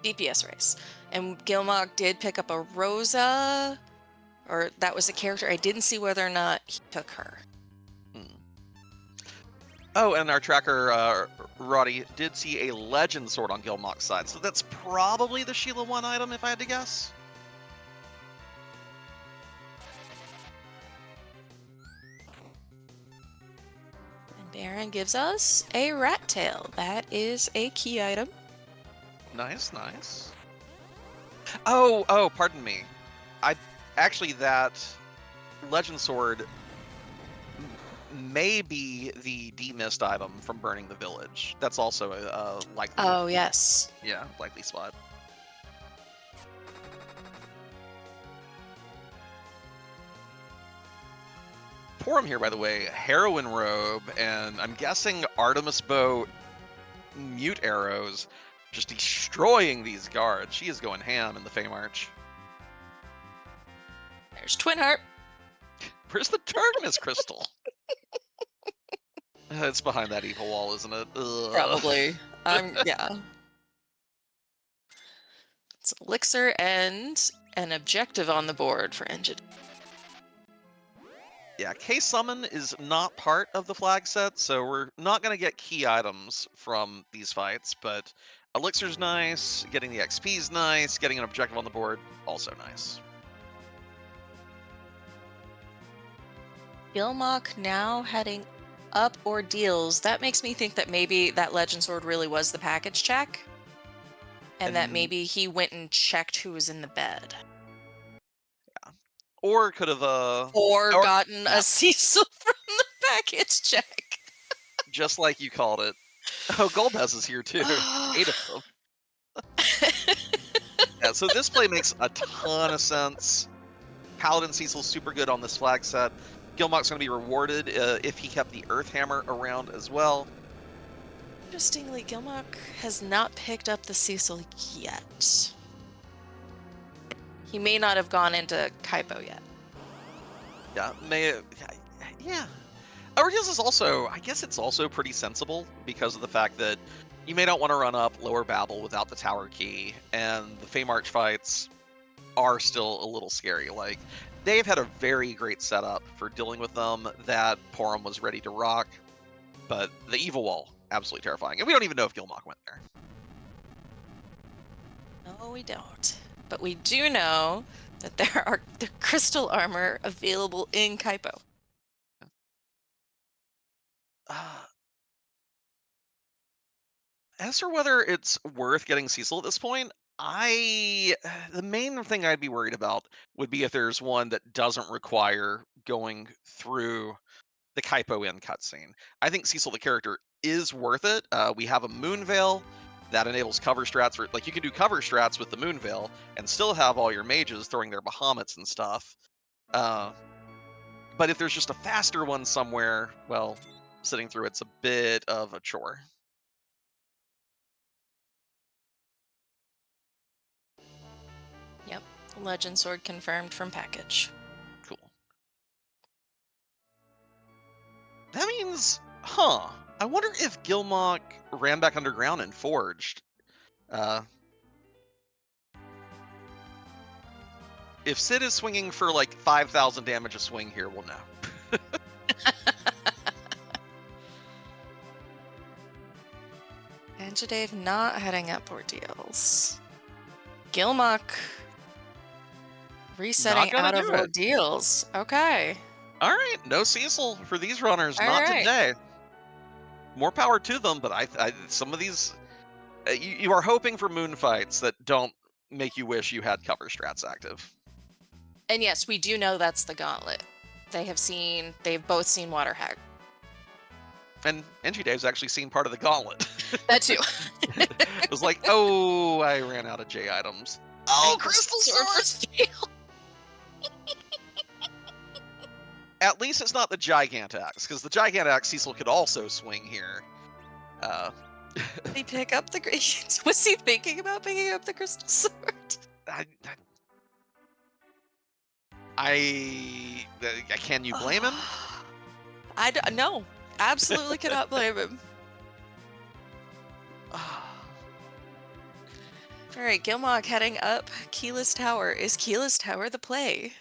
DPS race. And Gilmok did pick up a Rosa, or that was a character. I didn't see whether or not he took her. Oh, and our tracker, Roddy, did see a Legend Sword on Gilmok's side. So that's probably the Sheila 1 item, if I had to guess. Baron gives us a Rat Tail. That is a key item. Nice, nice. Oh, pardon me. That Legend Sword may be the demist item from burning the village. That's also a likely. Oh, yes. Yeah, likely spot. Porum here, by the way, heroin robe, and I'm guessing Artemis bow mute arrows, just destroying these guards. She is going ham in the Feymarch. There's Twin Heart. Where's the darkness crystal? It's behind that evil wall, isn't it? Ugh. Probably. Yeah. It's elixir and an objective on the board for Engidave. Yeah, K-Summon is not part of the flag set, so we're not going to get key items from these fights, but Elixir's nice, getting the XP's nice, getting an objective on the board, also nice. Gilmok now heading up ordeals. That makes me think that maybe that Legend Sword really was the package check, and that maybe he went and checked who was in the bed. Or could have or gotten a Cecil from the package check. Just like you called it. Oh, Golbez is here too. 8 of them. Yeah, so this play makes a ton of sense. Paladin Cecil's super good on this flag set. Gilmok's going to be rewarded if he kept the Earth Hammer around as well. Interestingly, Gilmok has not picked up the Cecil yet. He may not have gone into Kaipo yet. Yeah. Ordeals is also, I guess it's also pretty sensible because of the fact that you may not want to run up Lower Babel without the tower key, and the Feymarch fights are still a little scary. Like, they've had a very great setup for dealing with them that Porum was ready to rock, but the Evil Wall, absolutely terrifying. And we don't even know if Gilmok went there. No, we don't. But we do know that there are the crystal armor available in Kaipo. As for whether it's worth getting Cecil at this point, the main thing I'd be worried about would be if there's one that doesn't require going through the Kaipo Inn cutscene. I think Cecil the character is worth it. We have a Moonveil that enables cover strats for, like, you can do cover strats with the Moonveil and still have all your mages throwing their Bahamut's and stuff. But if there's just a faster one somewhere, well, sitting through it's a bit of a chore. Yep. Legend Sword confirmed from package. Cool. That means, I wonder if Gilmok ran back underground and forged. If Sid is swinging for like 5,000 damage a swing here, we'll know. Engidave not heading up ordeals. Gilmok Not resetting gonna out of do it. ordeals. Okay. All right, no Cecil for these runners, All not right. today. More power to them, but some of these, you are hoping for moon fights that don't make you wish you had cover strats active. And yes, we do know that's the gauntlet. They've both seen Water Hag. And Dave's actually seen part of the gauntlet. That too. It was like, oh, I ran out of J items. Oh, And Crystal Sword for Sword! Scale. At least it's not the Gigantax, because the Gigantax Cecil could also swing here. Uh, They pick up the. Was he thinking about picking up the Crystal Sword? I, can you blame him? No, absolutely cannot blame him. All right, Gilmok heading up Keyless Tower. Is Keyless Tower the play?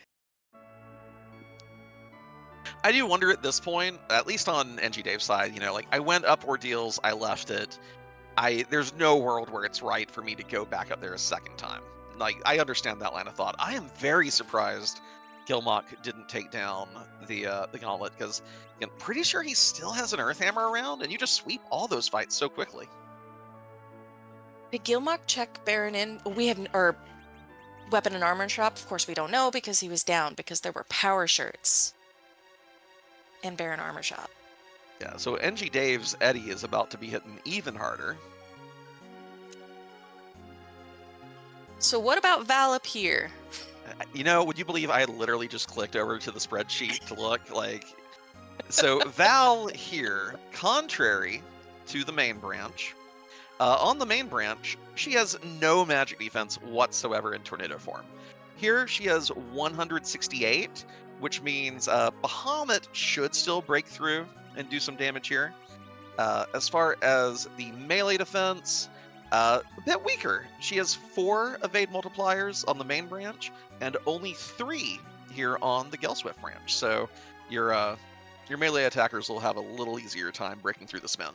I do wonder at this point, at least on Dave's side, like I went up ordeals, I left it. There's no world where it's right for me to go back up there a second time. Like I understand that line of thought. I am very surprised Gilmok didn't take down the gauntlet because I'm pretty sure he still has an Earth Hammer around, and you just sweep all those fights so quickly. Did Gilmok check Baron in? We have or weapon and armor shop. Of course, we don't know because he was down because there were power shirts in Baron armor shop. Yeah, so Dave's Eddie is about to be hitting even harder. So what about Val up here? Would you believe I literally just clicked over to the spreadsheet to look? So Val here, contrary to the main branch, on the main branch, she has no magic defense whatsoever in tornado form. Here she has 168, which means Bahamut should still break through and do some damage here. As far as the melee defense, a bit weaker. She has 4 evade multipliers on the main branch and only 3 here on the Gelswift branch. So your melee attackers will have a little easier time breaking through this men.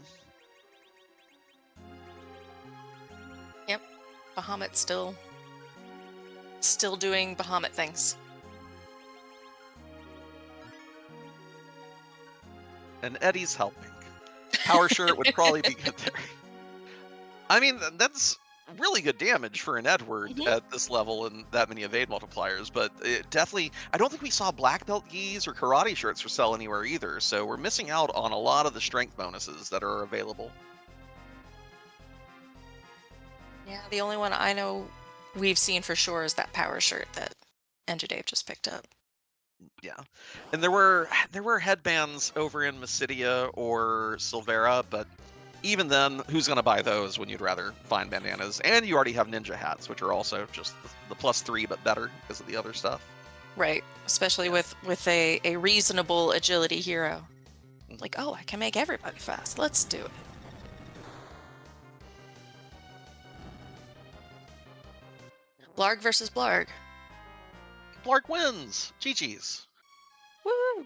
Yep, Bahamut still doing Bahamut things. And Eddie's helping. Power Shirt would probably be good there. I mean, that's really good damage for an Edward at this level and that many evade multipliers, but it definitely, I don't think we saw black belt gis or karate shirts for sale anywhere either, so we're missing out on a lot of the strength bonuses that are available. Yeah, the only one I know we've seen for sure is that power shirt that Engidave just picked up. Yeah, and there were headbands over in Mysidia or Silvera, but even then, who's going to buy those when you'd rather find bandanas? And you already have ninja hats, which are also just the +3, but better because of the other stuff. Right, especially with a reasonable agility hero. Like, oh, I can make everybody fast. Let's do it. Blarg versus Blarg. Blarg wins. GG's. Woo!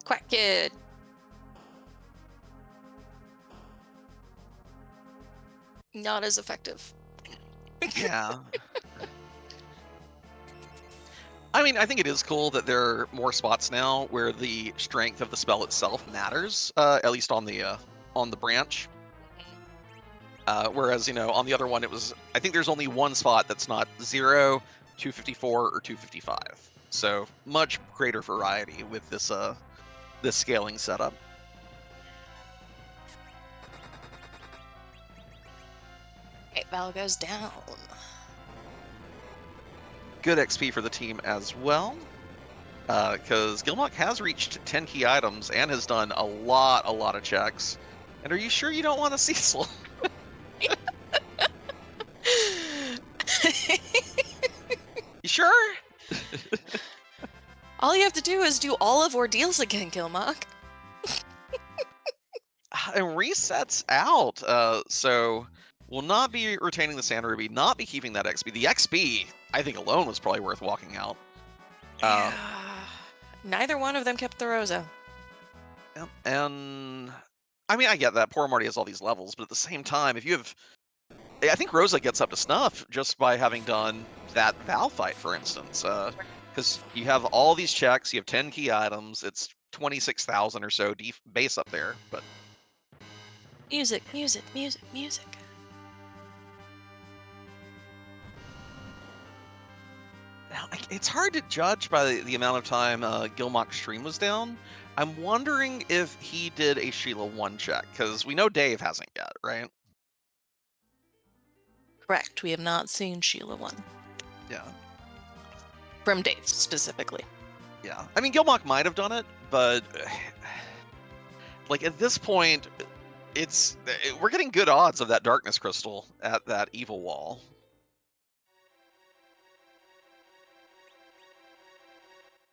Quack Kid. Not as effective. Yeah. I mean, I think it is cool that there are more spots now where the strength of the spell itself matters, at least on the branch. Whereas, on the other one, I think there's only one spot that's not 0, 254, or 255. So much greater variety with this scaling setup. Okay, Val goes down. Good XP for the team as well, because Gilmok has reached 10 key items and has done a lot of checks. And are you sure you don't want a Cecil? You sure? All you have to do is do all of Ordeals again, Gilmok. And resets out, so will not be retaining the Sand Ruby, not be keeping that XP. The XP, I think alone was probably worth walking out. Neither one of them kept the Rosa. And I mean, I get that. Poor Marty has all these levels, but at the same time, if you have I think Rosa gets up to snuff just by having done that Val fight, for instance. Because you have all these checks, you have 10 key items, it's 26,000 or so base up there. But Music, music, music, music. now, it's hard to judge by the amount of time Gilmok's stream was down. I'm wondering if he did a Sheila 1 check, because we know Dave hasn't yet, right? Correct. We have not seen Sheila 1. Yeah. From Dave, specifically. Yeah. I mean, Gilmok might have done it, but like at this point, we're getting good odds of that darkness crystal at that evil wall.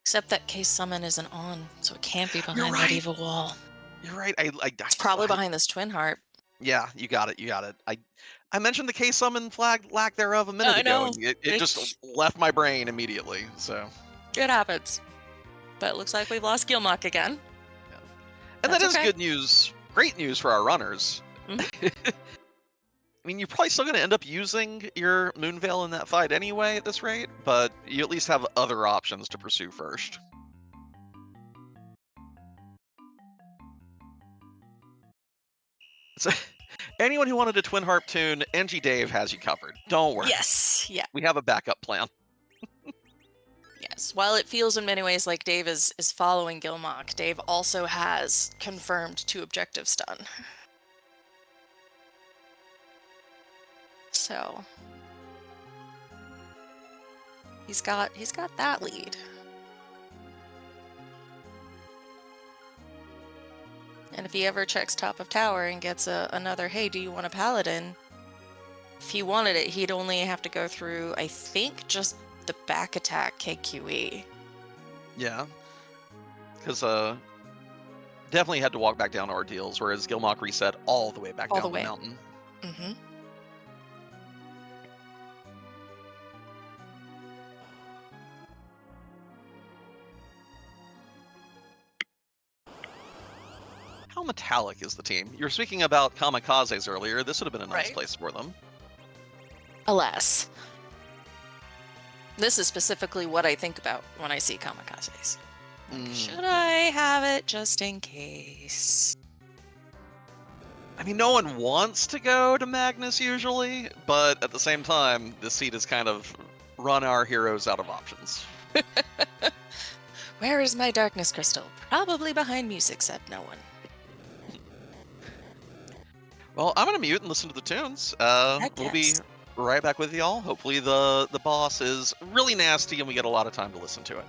Except that case summon isn't on, so it can't be You're behind that right. evil wall. You're right. It's probably behind this twin heart. Yeah, you got it. You got it. I mentioned the K summon flag lack thereof a minute I ago, know. and it just It left my brain immediately. So happens. But it looks like we've lost Gilmok again. yeah. And that That's is okay. good news. Great news for our runners. Mhm. I mean, you're probably still going to end up using your Moonveil in that fight anyway at this rate, but you at least have other options to pursue first. So, anyone who wanted a Twin Harp tune, Engidave has you covered. Don't worry. Yes. Yeah. We have a backup plan. Yes. While it feels in many ways like Dave is following Gilmok, Dave also has confirmed 2 objectives done. So he's got that lead. And if he ever checks top of tower and gets another, hey, do you want a paladin? If he wanted it, he'd only have to go through, I think, just the back attack KQE. Yeah. Because definitely had to walk back down ordeals, whereas Gilmok reset all the way back All the down the way. mountain. Mm-hmm. How metallic is the team? You were speaking about kamikazes earlier. This would have been a nice Right. place for them. Alas. This is specifically what I think about when I see kamikazes. Like, should I have it just in case? I mean, no one wants to go to Magnus usually, but at the same time, this seat has kind of run our heroes out of options. Where is my darkness crystal? Probably behind music, said no one. Well, I'm gonna mute and listen to the tunes. Heck We'll be yes. right back with y'all. Hopefully the boss is really nasty and we get a lot of time to listen to it.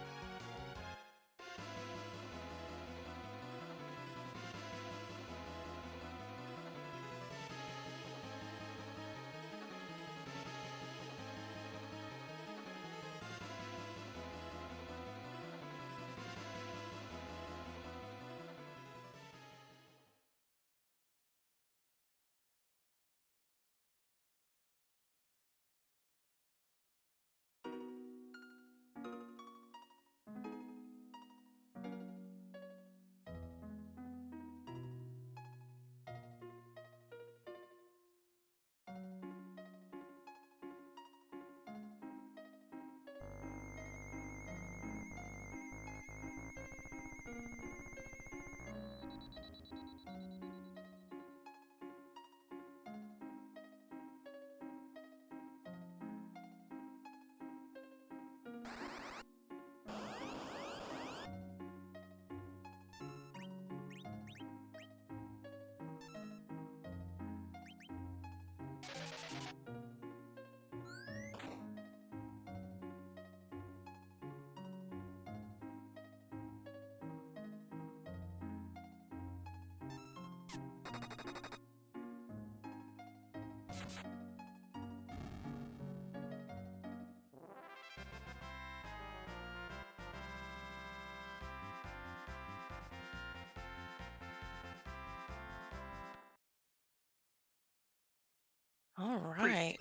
All right.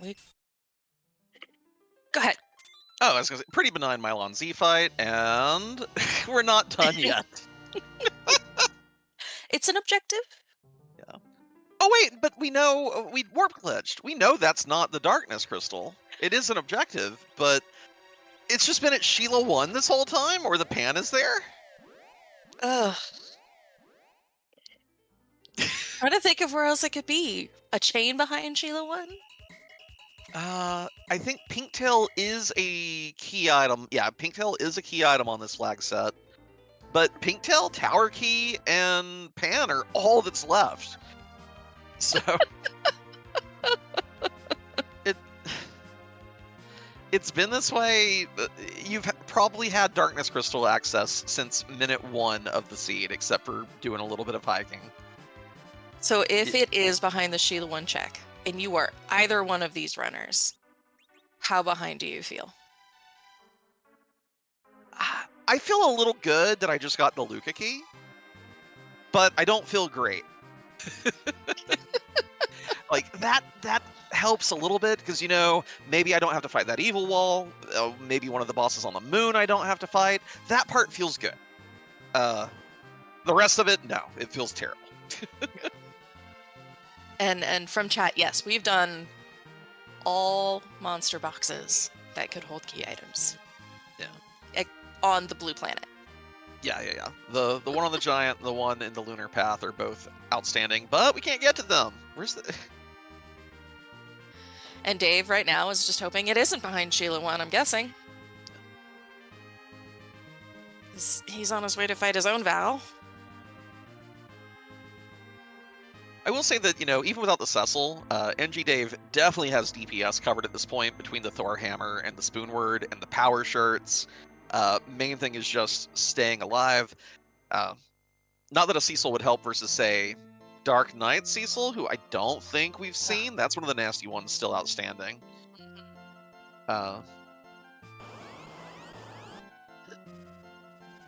Go ahead. Oh, I was gonna say, pretty benign Mylon Z fight, and we're not done yet. It's an objective. Yeah. Oh wait, but we know we warp glitched. We know that's not the darkness crystal. It is an objective, but it's just been at Sheila 1 this whole time, or the pan is there? Ugh. Trying to think of where else it could be. A chain behind Sheila 1? I think Pinktail is a key item. Yeah, Pinktail is a key item on this flag set. But Pinktail, Tower Key, and Pan are all that's left. So it it's been this way. You've probably had Darkness Crystal access since minute 1 of the seed, except for doing a little bit of hiking. So if it is behind the Sheila 1 check, and you are either one of these runners, how behind do you feel? I feel a little good that I just got the Luca key, but I don't feel great. Like that helps a little bit because maybe I don't have to fight that evil wall. Maybe one of the bosses on the moon I don't have to fight. That part feels good. The rest of it, no, it feels terrible. And from chat, yes, we've done all monster boxes that could hold key items. Yeah. On the blue planet. Yeah. The one on the giant, the one in the lunar path are both outstanding, but we can't get to them. Where's the? And Dave right now is just hoping it isn't behind Sheila 1, I'm guessing. He's on his way to fight his own Val. I will say that, even without the Cecil, Engidave definitely has DPS covered at this point between the Thor Hammer and the Spoonword and the Power Shirts. Main thing is just staying alive. Not that a Cecil would help versus, say, Dark Knight Cecil, who I don't think we've seen. That's one of the nasty ones still outstanding.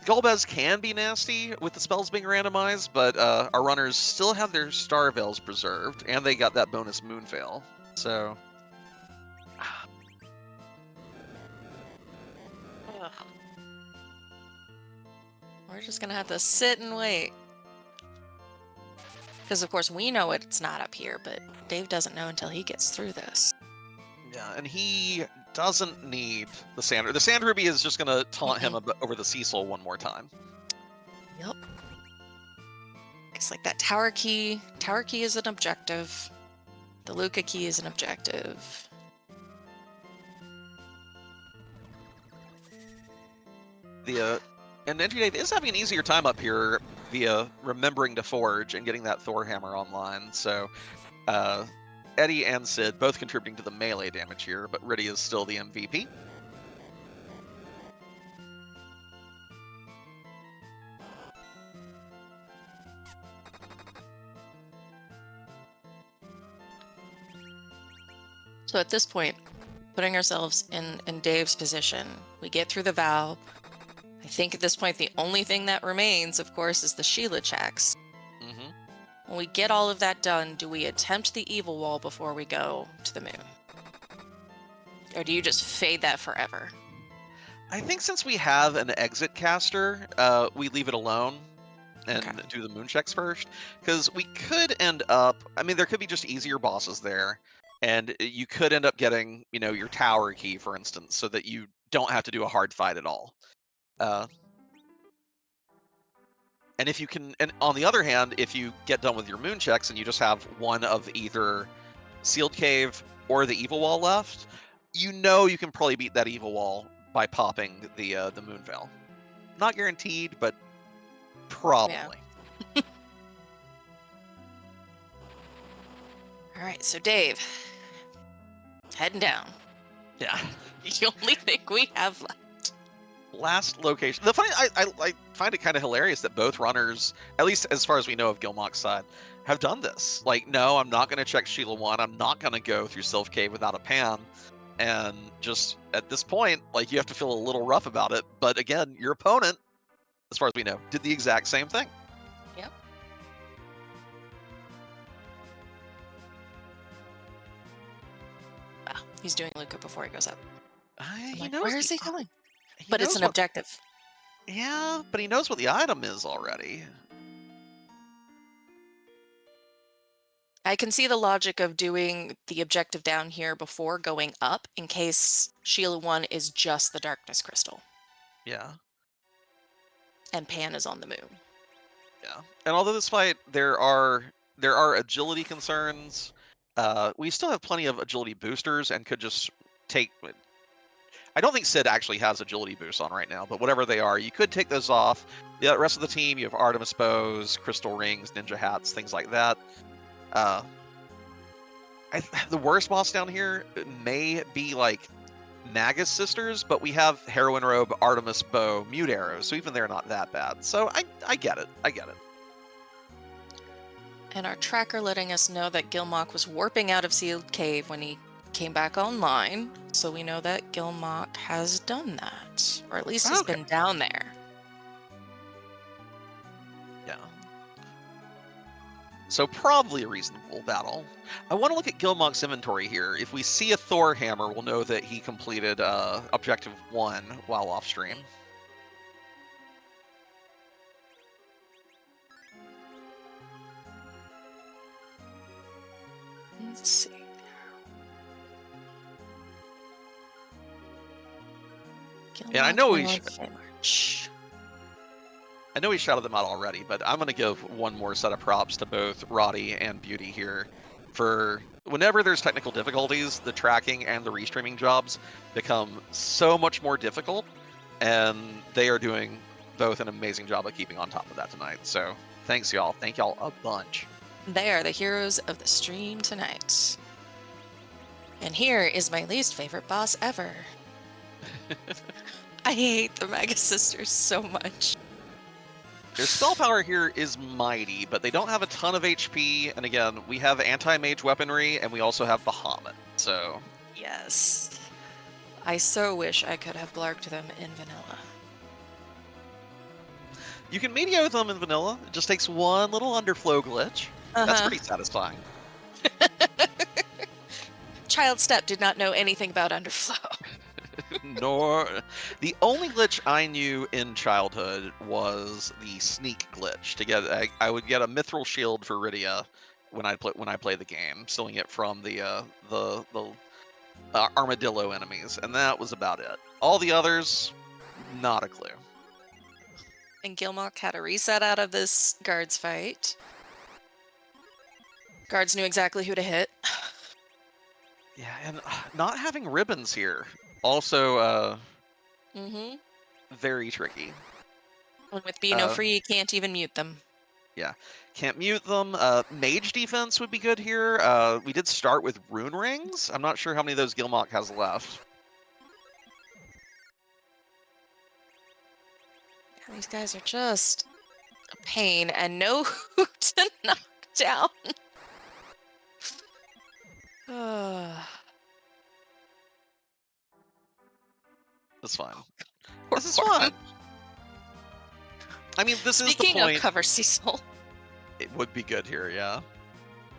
Golbez can be nasty with the spells being randomized, but our runners still have their Star Veils preserved, and they got that bonus Moon Veil. So... We're just gonna have to sit and wait. Because, of course, we know it's not up here, but Dave doesn't know until he gets through this. Yeah, and he doesn't need the Sand. The Sand Ruby is just going to taunt him over the Cecil one more time. Yep. It's like that Tower Key. Tower Key is an objective. The Luca Key is an objective. And Engidave is having an easier time up here via remembering to forge and getting that Thor Hammer online. So Eddie and Sid both contributing to the melee damage here, but Riddy is still the MVP. So at this point, putting ourselves in Dave's position, we get through the vow. I think at this point, the only thing that remains, of course, is the Sheila checks. Mm-hmm. When we get all of that done, do we attempt the evil wall before we go to the moon? Or do you just fade that forever? I think since we have an exit caster, we leave it alone and do the moon checks first. Because we could end up, there could be just easier bosses there. And you could end up getting, your tower key, for instance, so that you don't have to do a hard fight at all. And if you can, and on the other hand, if you get done with your moon checks and you just have one of either Sealed Cave or the Evil Wall left, you can probably beat that Evil Wall by popping the Moon Veil. Not guaranteed, but probably. Yeah. All right, so Dave, heading down. Yeah. The only thing we have left. Last location. The funny, I find it kind of hilarious that both runners, at least as far as we know of Gilmok's side, have done this. Like, no, I'm not going to check Sheila 1. I'm not going to go through Sylph Cave without a pan. And just at this point, you have to feel a little rough about it. But again, your opponent, as far as we know, did the exact same thing. Yep. Wow, he's doing Luca before he goes up. He knows where is he going? He but it's an objective. Yeah, but he knows what the item is already. I can see the logic of doing the objective down here before going up in case Sheila 1 is just the darkness crystal Yeah. and Pan is on the moon. Yeah. And although this fight there are agility concerns, we still have plenty of agility boosters and could just take I don't think Sid actually has agility boosts on right now, but whatever they are, you could take those off. The rest of the team, you have Artemis bows, crystal rings, ninja hats, things like that. Uh, the worst boss down here may be like Magus sisters, but we have heroine robe, Artemis bow, mute arrows, so even they're not that bad. So I get it. I get it. And our tracker letting us know that Gilmok was warping out of Sealed Cave when he came back online. So we know that Gilmok has done that. Or at least he's Okay. been down there. Yeah. So probably a reasonable battle. I want to look at Gilmok's inventory here. If we see a Thor hammer, we'll know that he completed objective 1 while off stream. Let's see. And I know we Feymarch. I know we shouted them out already, but I'm going to give one more set of props to both Roddy and Beauty here. For whenever there's technical difficulties, the tracking and the restreaming jobs become so much more difficult, and they are doing both an amazing job of keeping on top of that tonight. So thanks, y'all. Thank y'all a bunch. They are the heroes of the stream tonight. And here is my least favorite boss ever. I hate the Mega Sisters so much. Their spell power here is mighty, but they don't have a ton of HP. And again, we have anti-mage weaponry, and we also have Bahamut. So yes, I so wish I could have blarked them in vanilla. you can medio them in vanilla. It just takes one little underflow glitch. That's pretty satisfying. Child Step did not know anything about underflow. Nor the only glitch I knew in childhood was the sneak glitch. To get, I would get a mithril shield for Rydia when I play the game, stealing it from the armadillo enemies, and that was about it. All the others, not a clue. And Gilmok had a reset out of this guards fight. Guards knew exactly who to hit. Yeah, and not having ribbons here also very tricky. And with Be No Free, you can't even mute them. Yeah, can't mute them. Mage defense would be good here. We did start with rune rings. I'm not sure how many of those Gilmok has left. Yeah, these guys are just a pain and no who to knock down. That's fine. This is fun. I mean, this is the point. Speaking of cover Cecil. It would be good here, yeah.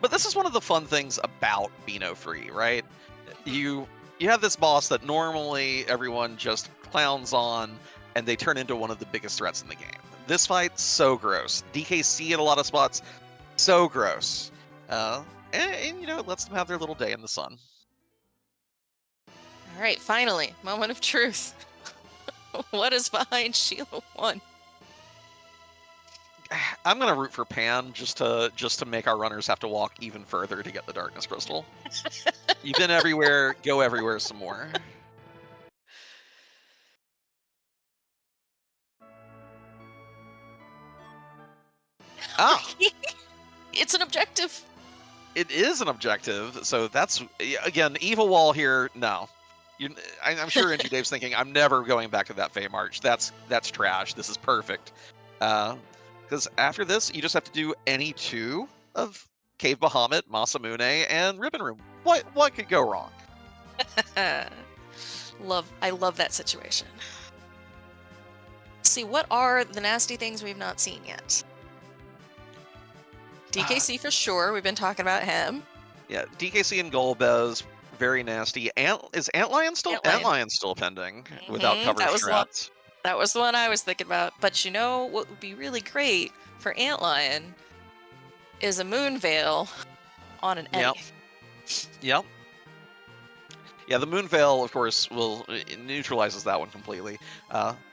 But this is one of the fun things about Beano Free, right? You have this boss that normally everyone just clowns on, and they turn into one of the biggest threats in the game. This fight, so gross. DKC in a lot of spots, so gross. And you know, it lets them have their little day in the sun. All right, finally, moment of truth. What is behind Sheila 1? I'm gonna root for Pan just to make our runners have to walk even further to get the Darkness Crystal. You've been everywhere, go everywhere some more. Ah, It's an objective. it is an objective, so that's again evil wall here. No, I'm sure Engidave thinking I'm never going back to that Feymarch. That's trash. This is perfect. Because after this, you just have to do any two of Cave Bahamut, Masamune, and Ribbon Room. What could go wrong? I love that situation. See, what are the nasty things we've not seen yet? DKC for sure. We've been talking about him. Yeah, DKC and Golbez, very nasty. Is Antlion still? Antlion's still pending without cover strats. That was the one I was thinking about. But you know what would be really great for Antlion is a Moon Veil on an Yep. Eddie. Yep. Yeah, the Moon Veil, of course, will it neutralizes that one completely.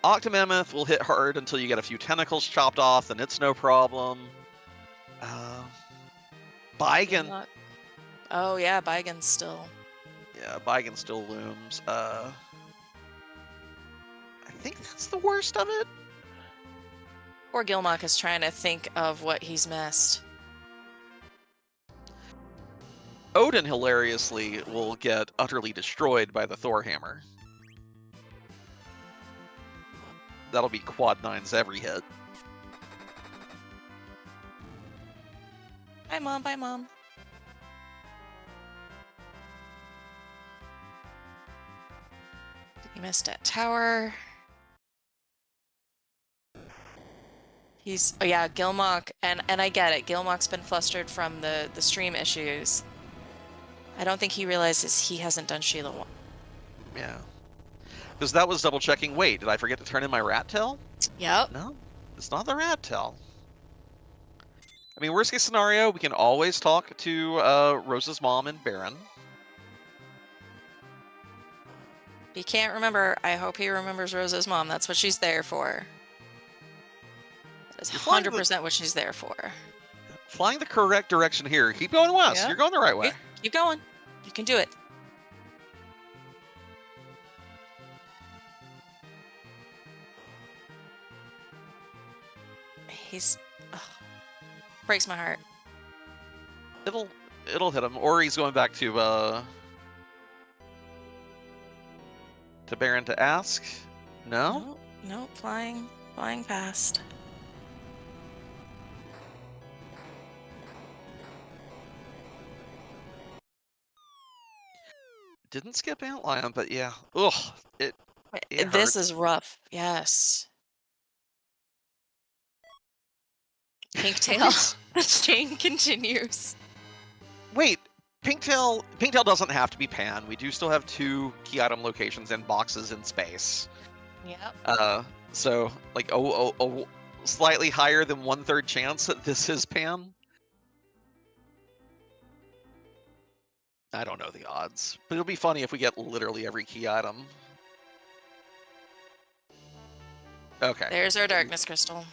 Octomammoth will hit hard until you get a few tentacles chopped off, and it's no problem. Baigen. Gilmok. Oh yeah, Baigen's still. Yeah, Baigen still looms. I think that's the worst of it. Poor Gilmok is trying to think of what he's missed. Odin, hilariously, will get utterly destroyed by the Thor hammer. That'll be quad 9s every hit. Bye, Mom. Bye, Mom. He missed that tower. He's oh yeah, Gilmok, and I get it. Gilmok's been flustered from the stream issues. I don't think he realizes he hasn't done Sheila 1. Yeah. Because that was double checking. Wait, did I forget to turn in my rat tail? Yep. No, it's not the rat tail. I mean, worst case scenario, we can always talk to Rose's mom and Baron. If he can't remember, I hope he remembers Rosa's mom. That's what she's there for. That is 100% what she's there for. Flying the correct direction here. Keep going west. Yep. You're going the right way. Keep going. You can do it. He's... ugh, breaks my heart. It'll hit him, or he's going back to Baron to ask. No? No, flying past. Didn't skip Antlion, but yeah. Ugh. It This hurts. is rough. Yes. Pinktail. The chain continues. Wait, Pinktail doesn't have to be Pan. We do still have 2 key item locations and boxes in space. Yep. So like slightly higher than 1/3 chance that this is Pan. I don't know the odds, but it'll be funny if we get literally every key item. Okay. There's our darkness crystal.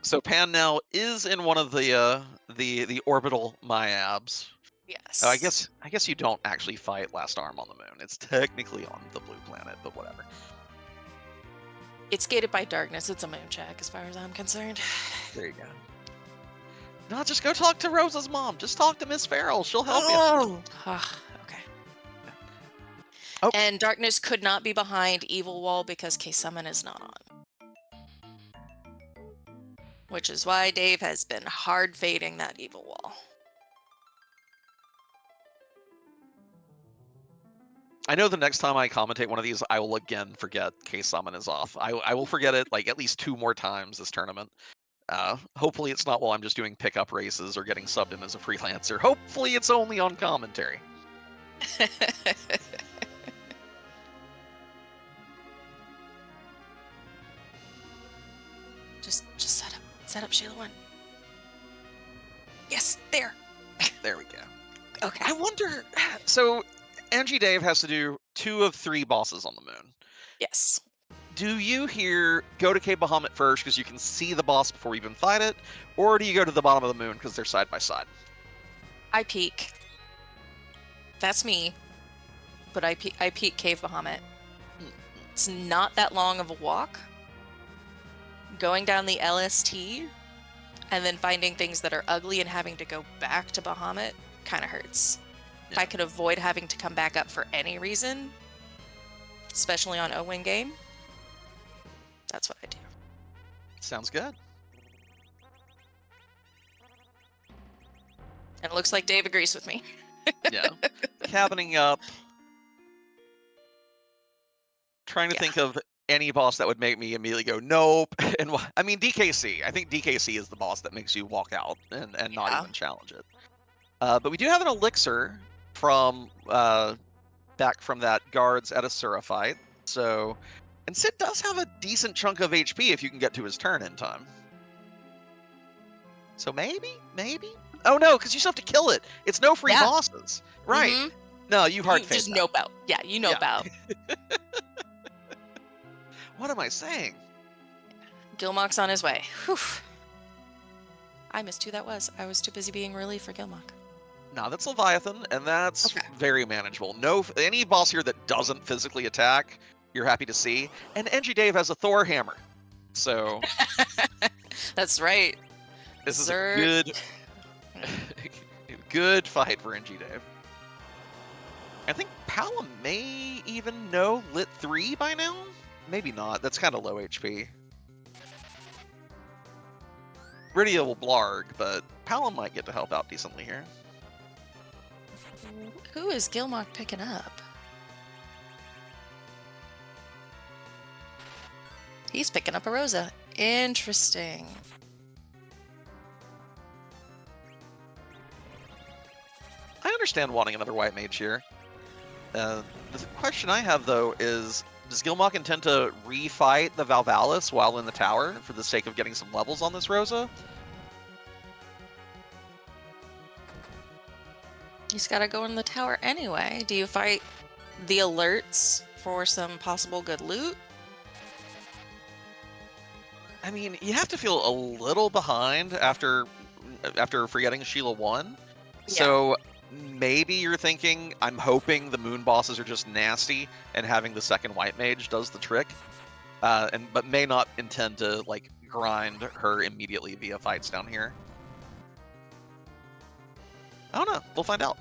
So Pan now is in one of the orbital Myabs. Yes. Oh, I guess you don't actually fight Last Arm on the moon. It's technically on the blue planet, but whatever. It's gated by darkness. It's a moon check as far as I'm concerned. There you go. No, just go talk to Rosa's mom. Just talk to Miss Farrell. She'll help you. Okay. Oh. And darkness could not be behind Evil Wall because K-Summon is not on. Which is why Dave has been hard fading that Evil Wall. I know the next time I commentate one of these, I will again forget K-Summon is off. I will forget it like at least 2 more times this tournament. Hopefully it's not while I'm just doing pickup races or getting subbed in as a freelancer. Hopefully it's only on commentary. just set up Sheila 1. Yes, there. There we go. Okay. I wonder, so Engidave has to do 2 of 3 bosses on the moon. Yes. Do you here go to Cape Bahamut first because you can see the boss before you even fight it, or do you go to the bottom of the moon because they're side by side? I peek. That's me. But I peek Cave Bahamut. It's not that long of a walk. Going down the LST and then finding things that are ugly and having to go back to Bahamut kind of hurts. Yeah. If I could avoid having to come back up for any reason, especially on O-Wing game, that's what I do. Sounds good. And it looks like Dave agrees with me. Yeah. Cabining up. Trying to think of any boss that would make me immediately go, nope. And I mean, DKC. I think DKC is the boss that makes you walk out and not even challenge it. But we do have an elixir from back from that guards Edisura fight. So, and Sid does have a decent chunk of HP if you can get to his turn in time. So maybe? Oh no, because you still have to kill it. It's no free Yeah. bosses. Right. Mm-hmm. No, you hard You fade just that. nope out. Yeah, you Yeah. nope out. What am I saying? Gilmok's on his way. Whew. I missed who that was. I was too busy being really for Gilmok. No, that's Leviathan, and that's Okay. very manageable. No, any boss here that doesn't physically attack, you're happy to see. And Engidave has a Thor hammer, so That's right. this is a Zert. good, good fight for Engidave. I think Palom may even know Lit 3 by now. Maybe not. That's kind of low HP. Rydia will blarg, but Palom might get to help out decently here. Who is Gilmok picking up? He's picking up a Rosa. Interesting. I understand wanting another white mage here. The question I have, though, is does Gilmok intend to refight the Valvalis while in the tower for the sake of getting some levels on this Rosa? He's got to go in the tower anyway. Do you fight the alerts for some possible good loot? I mean, you have to feel a little behind after forgetting Sheila 1. Yeah. So maybe you're thinking, I'm hoping the moon bosses are just nasty and having the second white mage does the trick. But may not intend to like grind her immediately via fights down here. I don't know. We'll find out.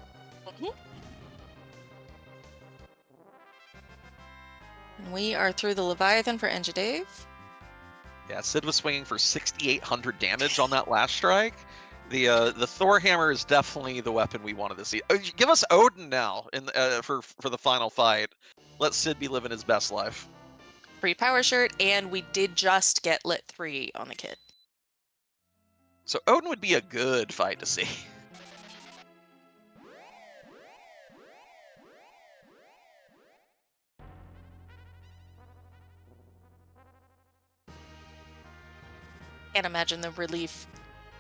We are through the Leviathan for Engidave. Yeah, Sid was swinging for 6,800 damage on that last strike. The Thor hammer is definitely the weapon we wanted to see. Give us Odin now for the final fight. Let Sid be living his best life. Free power shirt, and we did just get Lit 3 on the kid. So Odin would be a good fight to see. Can't imagine the relief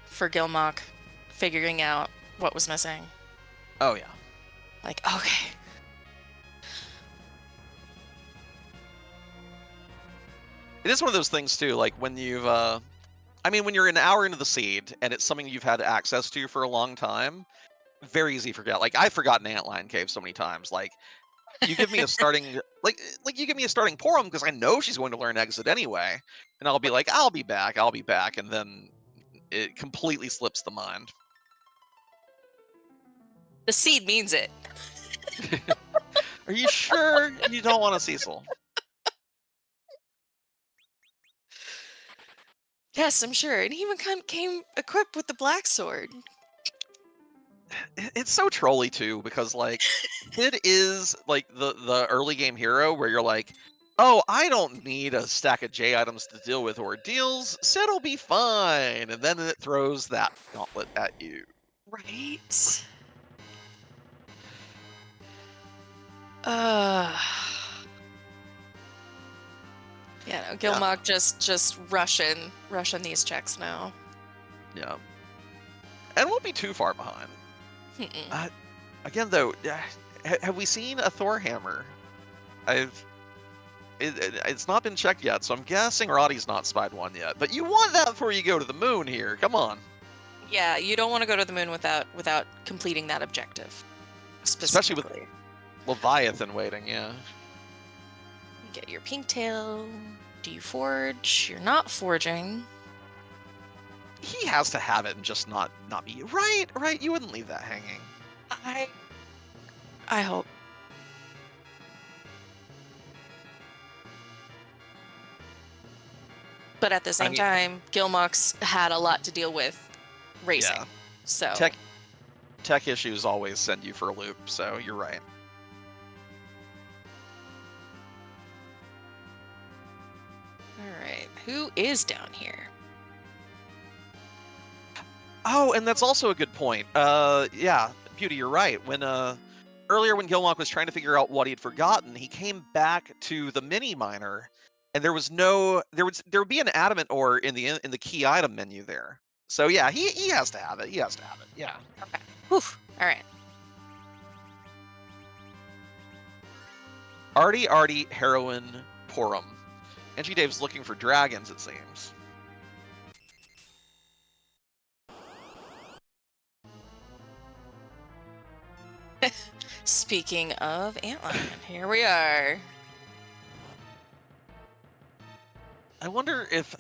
for Gilmok figuring out what was missing. Oh yeah. Like, okay. It is one of those things too, like when you've I mean when you're an hour into the seed and it's something you've had access to for a long time, very easy to forget. Like I've forgotten Antlion Cave so many times. Like you give me a starting like you give me a starting Porum because I know she's going to learn exit anyway, and I'll be like, I'll be back, and then it completely slips the mind. The seed means it. Are you sure you don't want a Cecil? Yes, I'm sure. And he even came equipped with the black sword. It's so trolly too because like Sid is like the early game hero where you're like, oh, I don't need a stack of J items to deal with ordeals. Sid'll be fine, and then it throws that gauntlet at you. Right? Uh Yeah, no, Yeah, Gilmok just rushing these checks now. yeah, and won't be too far behind. Mm-mm. Again, though, have we seen a Thor hammer? It's not been checked yet, so I'm guessing Roddy's not spied one yet. But you want that before you go to the moon here. Come on. Yeah, you don't want to go to the moon without completing that objective. Especially with Specifically. Leviathan waiting, yeah. You get your pink tail. Do you forge? You're not forging. He has to have it and just not be right. You wouldn't leave that hanging. I hope. But at the same time, Gilmok's had a lot to deal with racing. Yeah. So Tech issues always send you for a loop, so you're right. all right. Who is down here? Oh, and that's also a good point. Yeah, Beauty, you're right. When earlier when Gilmok was trying to figure out what he had forgotten, he came back to the mini miner, and there would be an adamant ore in the key item menu there. So yeah, he has to have it. He has to have it. Yeah. Okay. Whew. All right. Artie Artie Heroin Porum. Engidave's looking for dragons, it seems. Speaking of antlion, here we are. I wonder if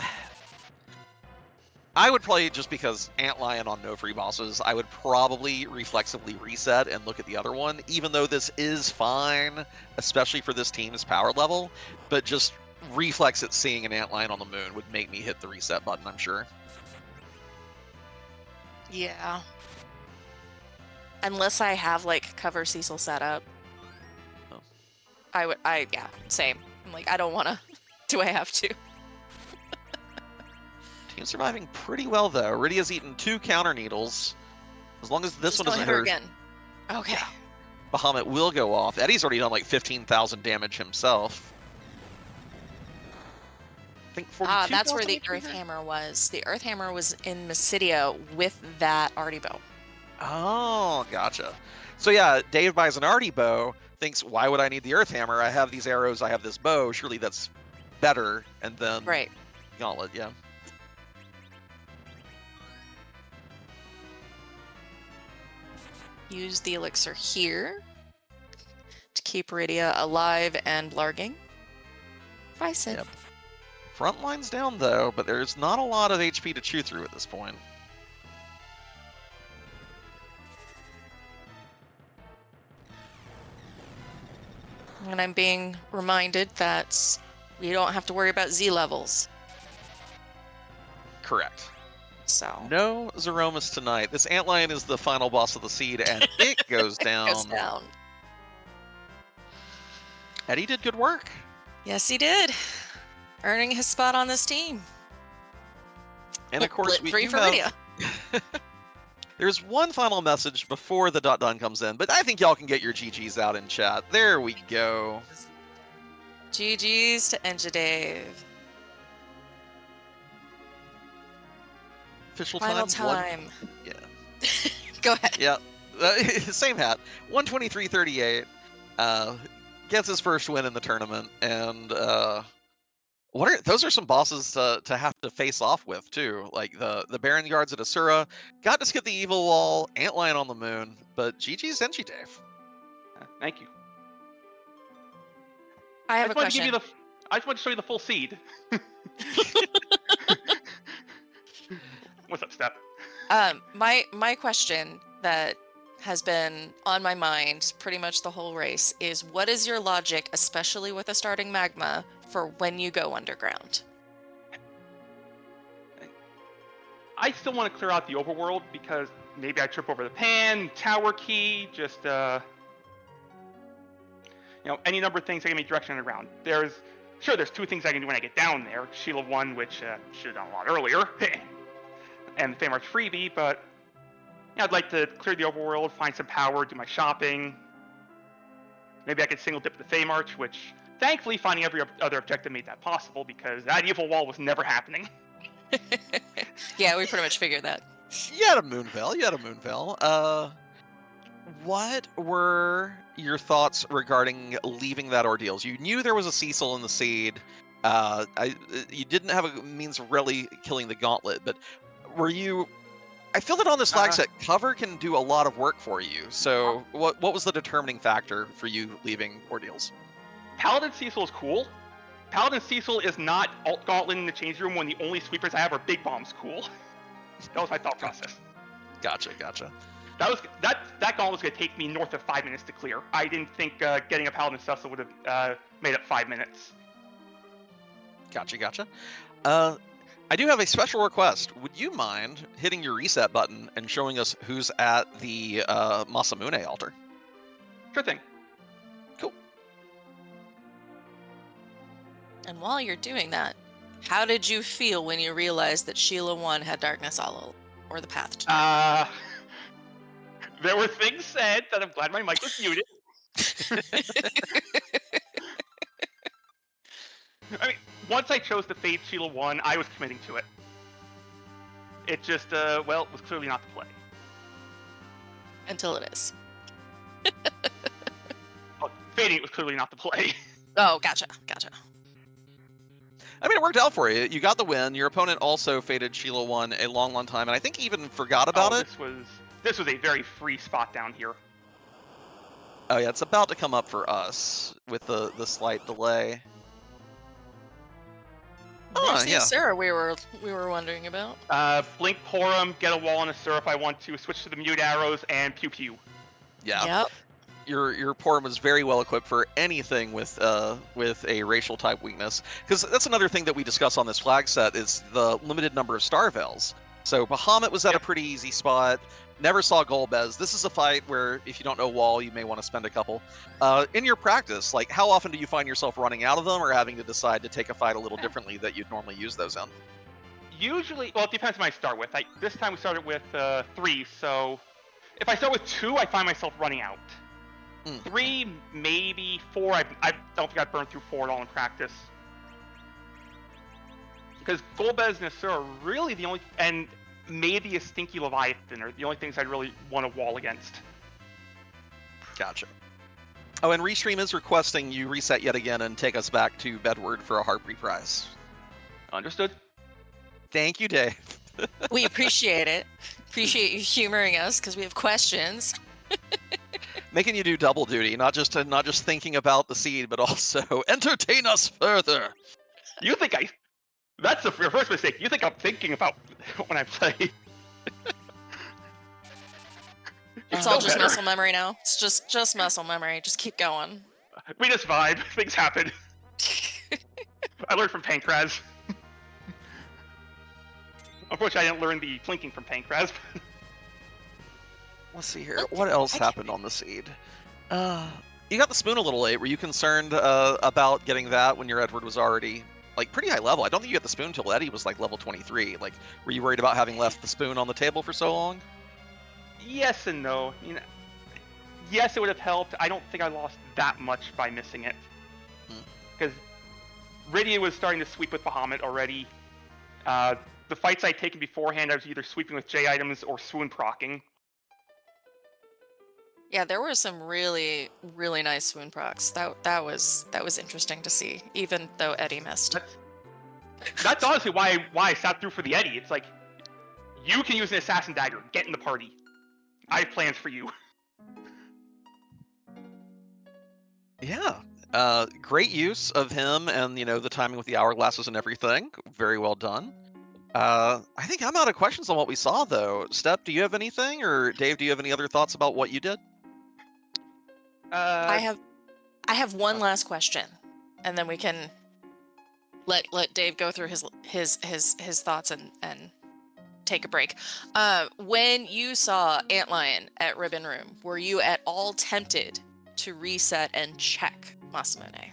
I would play just because Antlion on no free bosses. I would probably reflexively reset and look at the other one, even though this is fine, especially for this team's power level. But just reflex at seeing an Antlion on the moon would make me hit the reset button, I'm sure. Yeah. Unless I have like cover Cecil set up. Oh. Yeah, same. I'm like, I don't want to. Do I have to? Team's surviving pretty well, though. Rydia's eaten 2 counter needles. As long as this Just one don't doesn't hit her hurt, again. Okay. yeah, Bahamut will go off. Eddie's already done like 15,000 damage himself. I think 42,000. That's where the Earth Hammer was. The Earth Hammer was in Mysidia with that Artie bow. Oh, gotcha. So yeah, Dave buys an Artie bow, thinks, why would I need the Earth Hammer? I have these arrows, I have this bow, surely that's better, and then Right. Gauntlet, yeah. Use the elixir here to keep Rydia alive and blarging. Bison. Yep. Front line's down though, but there's not a lot of HP to chew through at this point. And I'm being reminded that we don't have to worry about Z levels. Correct. So No Zeromus tonight. This Antlion is the final boss of the seed, and it goes down. goes down. Eddie did good work. Yes, he did. Earning his spot on this team. And of course, we do for have... Rydia. There's one final message before the done comes in, but I think y'all can get your GGs out in chat. There we go. GGs to Engidave. Official Final time. time. Yeah. Go ahead. Yeah. Same hat. 123.38. Gets his first win in the tournament, and those are some bosses to have to face off with too. Like the Baron Guards at Asura, got to skip the Evil Wall, Antlion on the Moon, but GG's Engidave. Thank you. I have a question. I just want to show you the full seed. What's up, Steph? My question that has been on my mind pretty much the whole race is, what is your logic, especially with a starting magma, for when you go underground? I still want to clear out the overworld because maybe I trip over the pan, tower key, just any number of things that give me direction underground. There's 2 things I can do when I get down there. Sheila 1, which should have done a lot earlier, and the Feymarch freebie, but I'd like to clear the overworld, find some power, do my shopping. Maybe I could single dip the Feymarch, which thankfully finding every other objective made that possible because that evil wall was never happening. Yeah, we pretty much figured that. You had a Moonveil. What were your thoughts regarding leaving that ordeals? You knew there was a Cecil in the seed. You didn't have a means of really killing the Gauntlet, but were you... I feel that on this flag set, cover can do a lot of work for you. So what was the determining factor for you leaving ordeals? Paladin Cecil is cool. Paladin Cecil is not alt Gauntlet in the change room when the only sweepers I have are big bombs cool. That was my thought process. Gotcha. That gauntlet was going to take me north of 5 minutes to clear. I didn't think getting a Paladin Cecil would have made up 5 minutes. Gotcha. I do have a special request. Would you mind hitting your reset button and showing us who's at the Masamune altar? Sure thing. Cool. And while you're doing that, how did you feel when you realized that Sheila 1 had Darkness Hollow, or the Path to There were things said that I'm glad my mic was muted. I mean, once I chose to fade Sheila 1, I was committing to it. It just, well, it was clearly not the play. Until it is. Oh, fading it was clearly not the play. Oh, gotcha. I mean, it worked out for you. You got the win. Your opponent also faded Sheila 1 a long time, and I think even forgot about it. This was a very free spot down here. Oh yeah, it's about to come up for us with the slight delay. There's the yeah. Sarah we were wondering about. Blink Porum, get a wall on a Sir if I want to, switch to the mute arrows, and pew pew. Yeah. Yep. Your Porum was very well equipped for anything with a racial type weakness, because that's another thing that we discuss on this flag set is the limited number of Star Veils. So Bahamut was at a pretty easy spot. Never saw Golbez. This is a fight where if you don't know wall, you may want to spend a couple. In your practice, like how often do you find yourself running out of them or having to decide to take a fight a little differently that you'd normally use those in? Usually, well, it depends on what I start with. This time we started with 3, so if I start with 2, I find myself running out. 3, maybe 4. I don't think I've burned through 4 at all in practice. Because Golbez and Asura are really the only, and maybe a Stinky Leviathan are the only things I'd really want to wall against. Gotcha. Oh, and Restream is requesting you reset yet again and take us back to Bedward for a harp reprise. Understood. Thank you, Dave. We appreciate it. Appreciate you humoring us because we have questions. Making you do double duty, not just thinking about the seed, but also entertain us further. You think that's your first mistake. You think I'm thinking about when I play. It's all just muscle memory now. It's just muscle memory. Just keep going. We just vibe. Things happen. I learned from Pankraz. Unfortunately, I didn't learn the plinking from Pankraz. Let's see here. What else happened on the seed? You got the spoon a little late. Were you concerned about getting that when your Edward was already like pretty high level? I don't think you got the spoon till Eddie was like level 23. Like, were you worried about having left the spoon on the table for so long? Yes and no. I mean, yes, it would have helped. I don't think I lost that much by missing it. Because Rydia was starting to sweep with Bahamut already. The fights I'd taken beforehand, I was either sweeping with J items or swoon procking. Yeah, there were some really, really nice swoon procs. That was interesting to see, even though Eddie missed. That's honestly why I sat through for the Eddie. It's like, you can use an assassin dagger. Get in the party. I have plans for you. Yeah. Great use of him and, the timing with the hourglasses and everything. Very well done. I think I'm out of questions on what we saw, though. Step, do you have anything? Or Dave, do you have any other thoughts about what you did? I have one last question, and then we can let Dave go through his thoughts and take a break. When you saw Antlion at Ribbon Room, were you at all tempted to reset and check Masamune?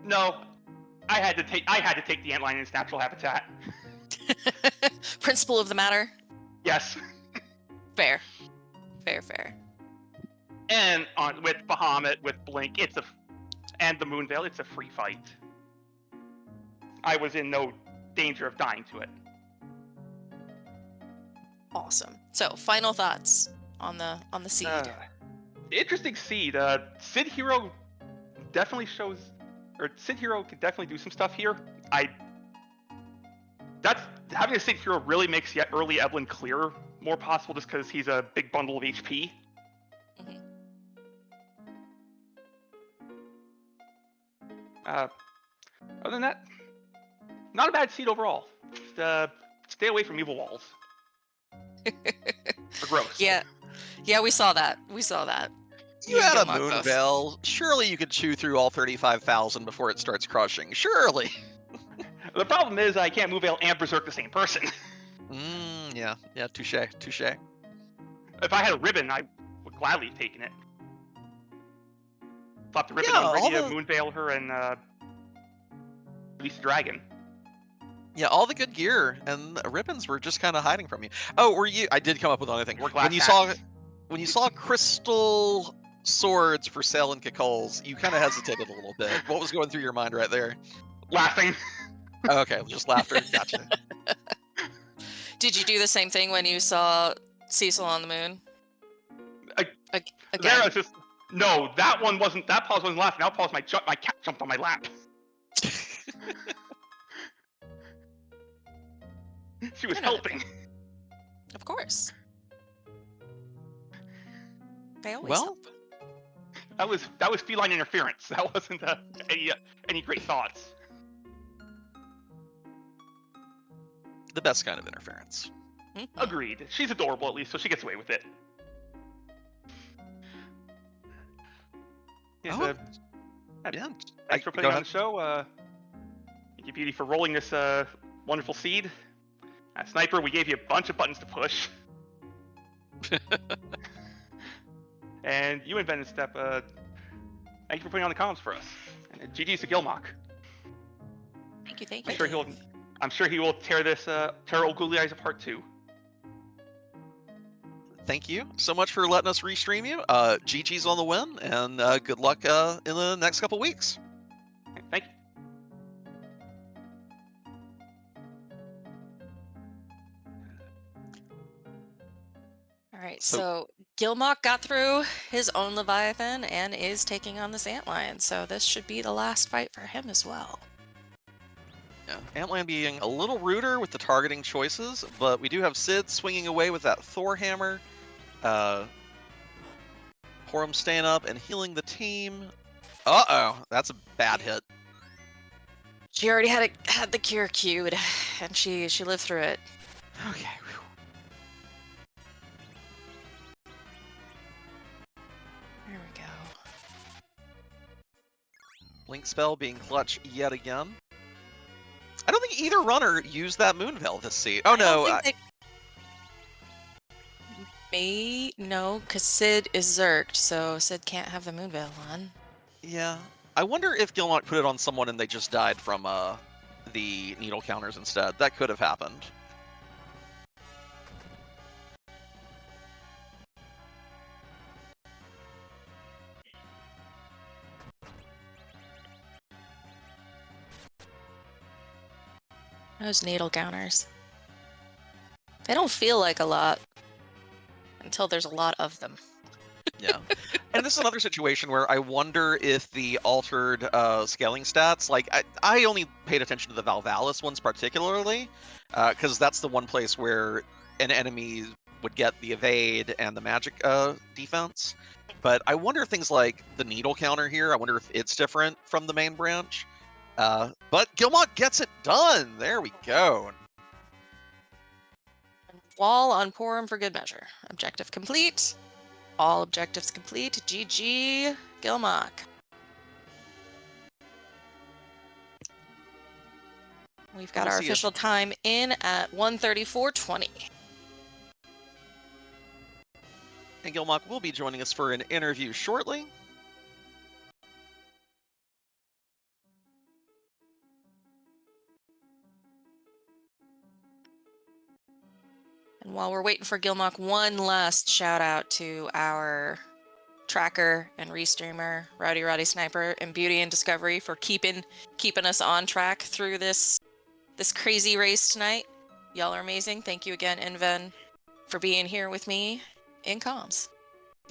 No, I had to take the Antlion in its natural habitat. Principle of the matter. Yes. Fair. And with Bahamut, with Blink, and the Moonveil, it's a free fight. I was in no danger of dying to it. Awesome. So, final thoughts on the seed. Interesting seed. Sid Hero definitely shows, or Sid Hero could definitely do some stuff here. Having a Sid Hero really makes the early Evelyn clear more possible, just because he's a big bundle of HP. Other than that, not a bad seed overall. Just, stay away from evil walls. They're gross. Yeah, we saw that. You had a Moonveil. Surely you could chew through all 35,000 before it starts crushing. Surely. The problem is I can't Moonveil and Berserk the same person. Yeah, touche. If I had a ribbon, I would gladly have taken it. Flop the ribbon on Rydia, Moonveil her, and release the dragon. Yeah, all the good gear and the ribbons were just kind of hiding from you. Oh, were you? I did come up with another thing. When you saw crystal swords for sale in Kikols, you kind of hesitated a little bit. What was going through your mind right there? Laughing. Okay, just laughter. Gotcha. Did you do the same thing when you saw Cecil on the moon? There Again? I was just no. That one wasn't. That pause wasn't laughing. That pause my cat jumped on my lap. She was I know that helping. Of course. They always Well, help. That was feline interference. That wasn't any great thoughts. the best kind of interference. Mhm. Agreed. She's adorable at least, so she gets away with it. Yes, Oh, yeah. Thanks for Go putting on ahead. the show. Thank you, Beauty, for rolling this wonderful seed. Sniper, we gave you a bunch of buttons to push. And you invented Step. Thank you for putting on the comms for us. And GG's to Gilmok. Thank you. I'm sure he will tear old Googly Eyes apart too. Thank you so much for letting us restream you. GG's on the win, and good luck in the next couple weeks. Thank you. All right, So- so Gilmok got through his own Leviathan and is taking on this Antlion, so this should be the last fight for him as well. Yeah, Antlion being a little ruder with the targeting choices, but we do have Sid swinging away with that Thor hammer. Porum staying up and healing the team. Uh-oh, that's a bad hit. She already had the cure queued, and she lived through it. Okay. Whew. There we go. Blink spell being clutch yet again. I don't think either runner used that Moonveil this seat. Oh no. No, because Sid is Zerked, so Sid can't have the Moonveil on. Yeah. I wonder if Gilmok put it on someone and they just died from the needle counters instead. That could have happened. Those needle counters. They don't feel like a lot until there's a lot of them. Yeah. And this is another situation where I wonder if the altered scaling stats, like I only paid attention to the Valvalis ones particularly, because that's the one place where an enemy would get the evade and the magic defense. But I wonder if things like the needle counter here, I wonder if it's different from the main branch. But Gilmok gets it done. There we go. Wall on Porum for good measure. Objective complete. All objectives complete. GG, Gilmok. We've got We'll our see if- official time in at 1:34:20. And Gilmok will be joining us for an interview shortly. And while we're waiting for Gilmok, one last shout out to our tracker and restreamer, Rowdy Sniper, and Beauty and Discovery for keeping us on track through this crazy race tonight. Y'all are amazing. Thank you again, Inven, for being here with me in comms.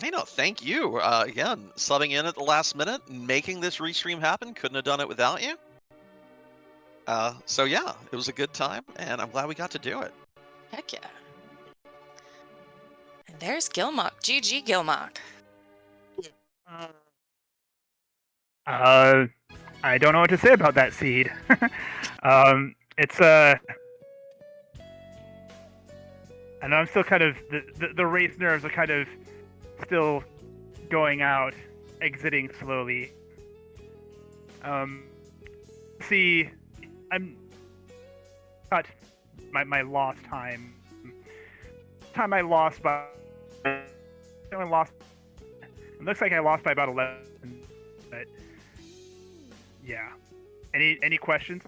Hey, no, thank you. Again, subbing in at the last minute, making this restream happen. Couldn't have done it without you. So yeah, it was a good time, and I'm glad we got to do it. Heck yeah. And there's Gilmok. GG, Gilmok. I don't know what to say about that seed. It's I know I'm still kind of the race nerves are kind of still going out, exiting slowly. See, I'm cut my lost time. Time I lost by. I lost. It looks like I lost by about 11. But yeah, any questions?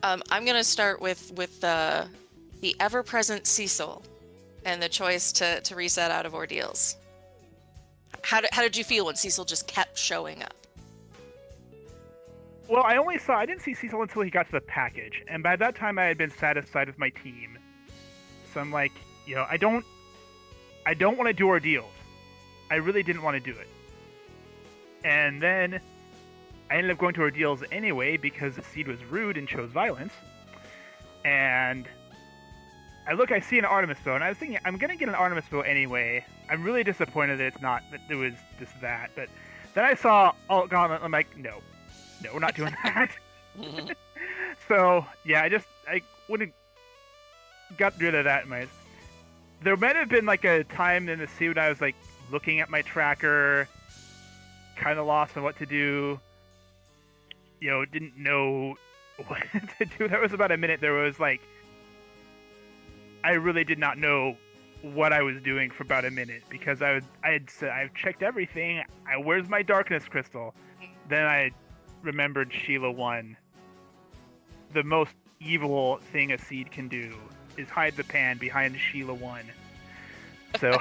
I'm gonna start with the ever-present Cecil and the choice to reset out of ordeals. How did you feel when Cecil just kept showing up? Well, I didn't see Cecil until he got to the package, and by that time I had been satisfied with my team. So I'm like, I don't want to do ordeals. I really didn't want to do it. And then I ended up going to ordeals anyway because the seed was rude and chose violence. And I see an Artemis bow, and I was thinking, I'm gonna get an Artemis bow anyway. I'm really disappointed that it was just that. But then I saw Alt Gauntlet, I'm like, no, we're not doing that. So yeah, I wouldn't got rid of that. There might have been like a time in the sea when I was like looking at my tracker, kind of lost on what to do. Didn't know what to do. There was about a minute. There was like, I really did not know what I was doing for about a minute because I had said I've checked everything. Where's my darkness crystal? Then I remembered Sheila 1. The most evil thing a seed can do is hide the pan behind Sheila 1. So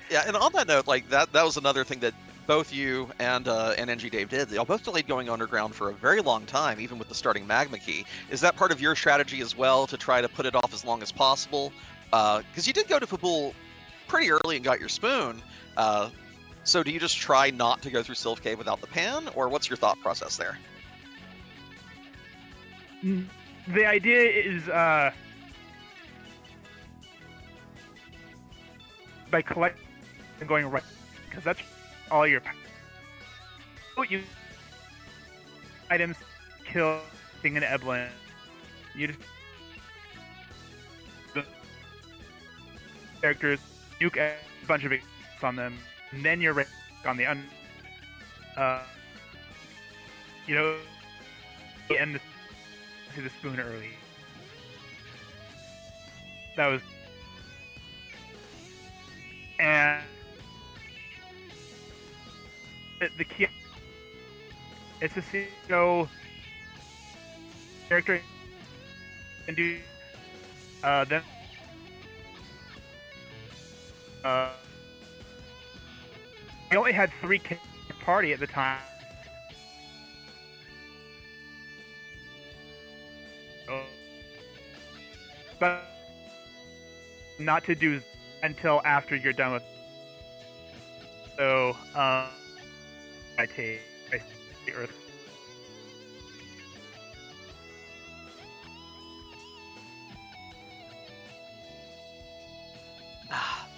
Yeah, and on that note, like that was another thing that both you and Engidave did. Y'all both delayed going underground for a very long time, even with the starting magma key. Is that part of your strategy as well, to try to put it off as long as possible? Because you did go to Fabul pretty early and got your spoon. So do you just try not to go through Sylph Cave without the pan, or what's your thought process there? the idea is by collecting and going right, because that's all your items kill thing in Eblin. You just the characters nuke a bunch of it on them, and then you're right on the end to the spoon early. That was, and the key is to see character and do then we only had 3 party at the time. But not to do until after you're done with. So I take the Earth.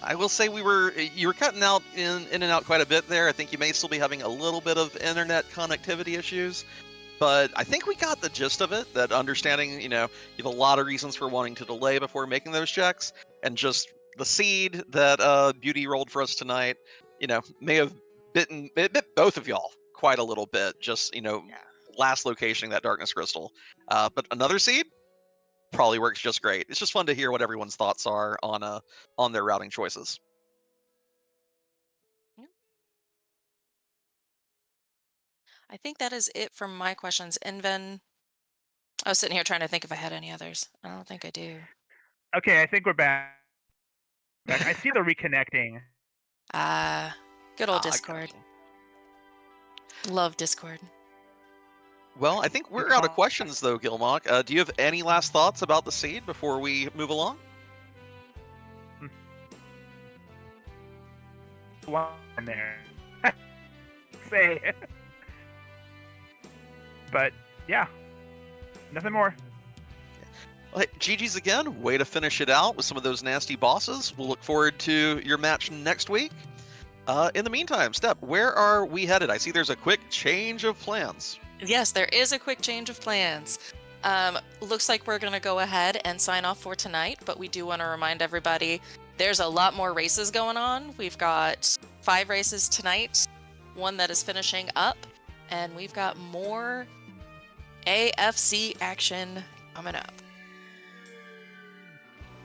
I will say you were cutting out in and out quite a bit there. I think you may still be having a little bit of internet connectivity issues, but I think we got the gist of it, that understanding, you have a lot of reasons for wanting to delay before making those checks, and just the seed that Beauty rolled for us tonight, may have bit both of y'all quite a little bit, just, last locationing that darkness crystal. But another seed probably works just great. It's just fun to hear what everyone's thoughts are on their routing choices. I think that is it from my questions. Inven, I was sitting here trying to think if I had any others. I don't think I do. Okay, I think we're back. I see the reconnecting. Good old I Discord. gotcha. Love Discord. Well, I think we're out of questions, though, Gilmok. Do you have any last thoughts about the seed before we move along? One there. Say. But yeah, nothing more. Well, hey, GG's again. Way to finish it out with some of those nasty bosses. We'll look forward to your match next week. In the meantime, Step, where are we headed? I see there's a quick change of plans. Yes, there is a quick change of plans. Looks like we're going to go ahead and sign off for tonight, but we do want to remind everybody there's a lot more races going on. We've got 5 races tonight, 1 that is finishing up, and we've got more AFC action coming up.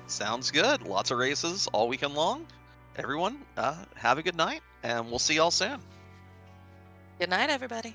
Sounds good. Lots of races all weekend long. Everyone, have a good night, and we'll see y'all soon. Good night, everybody.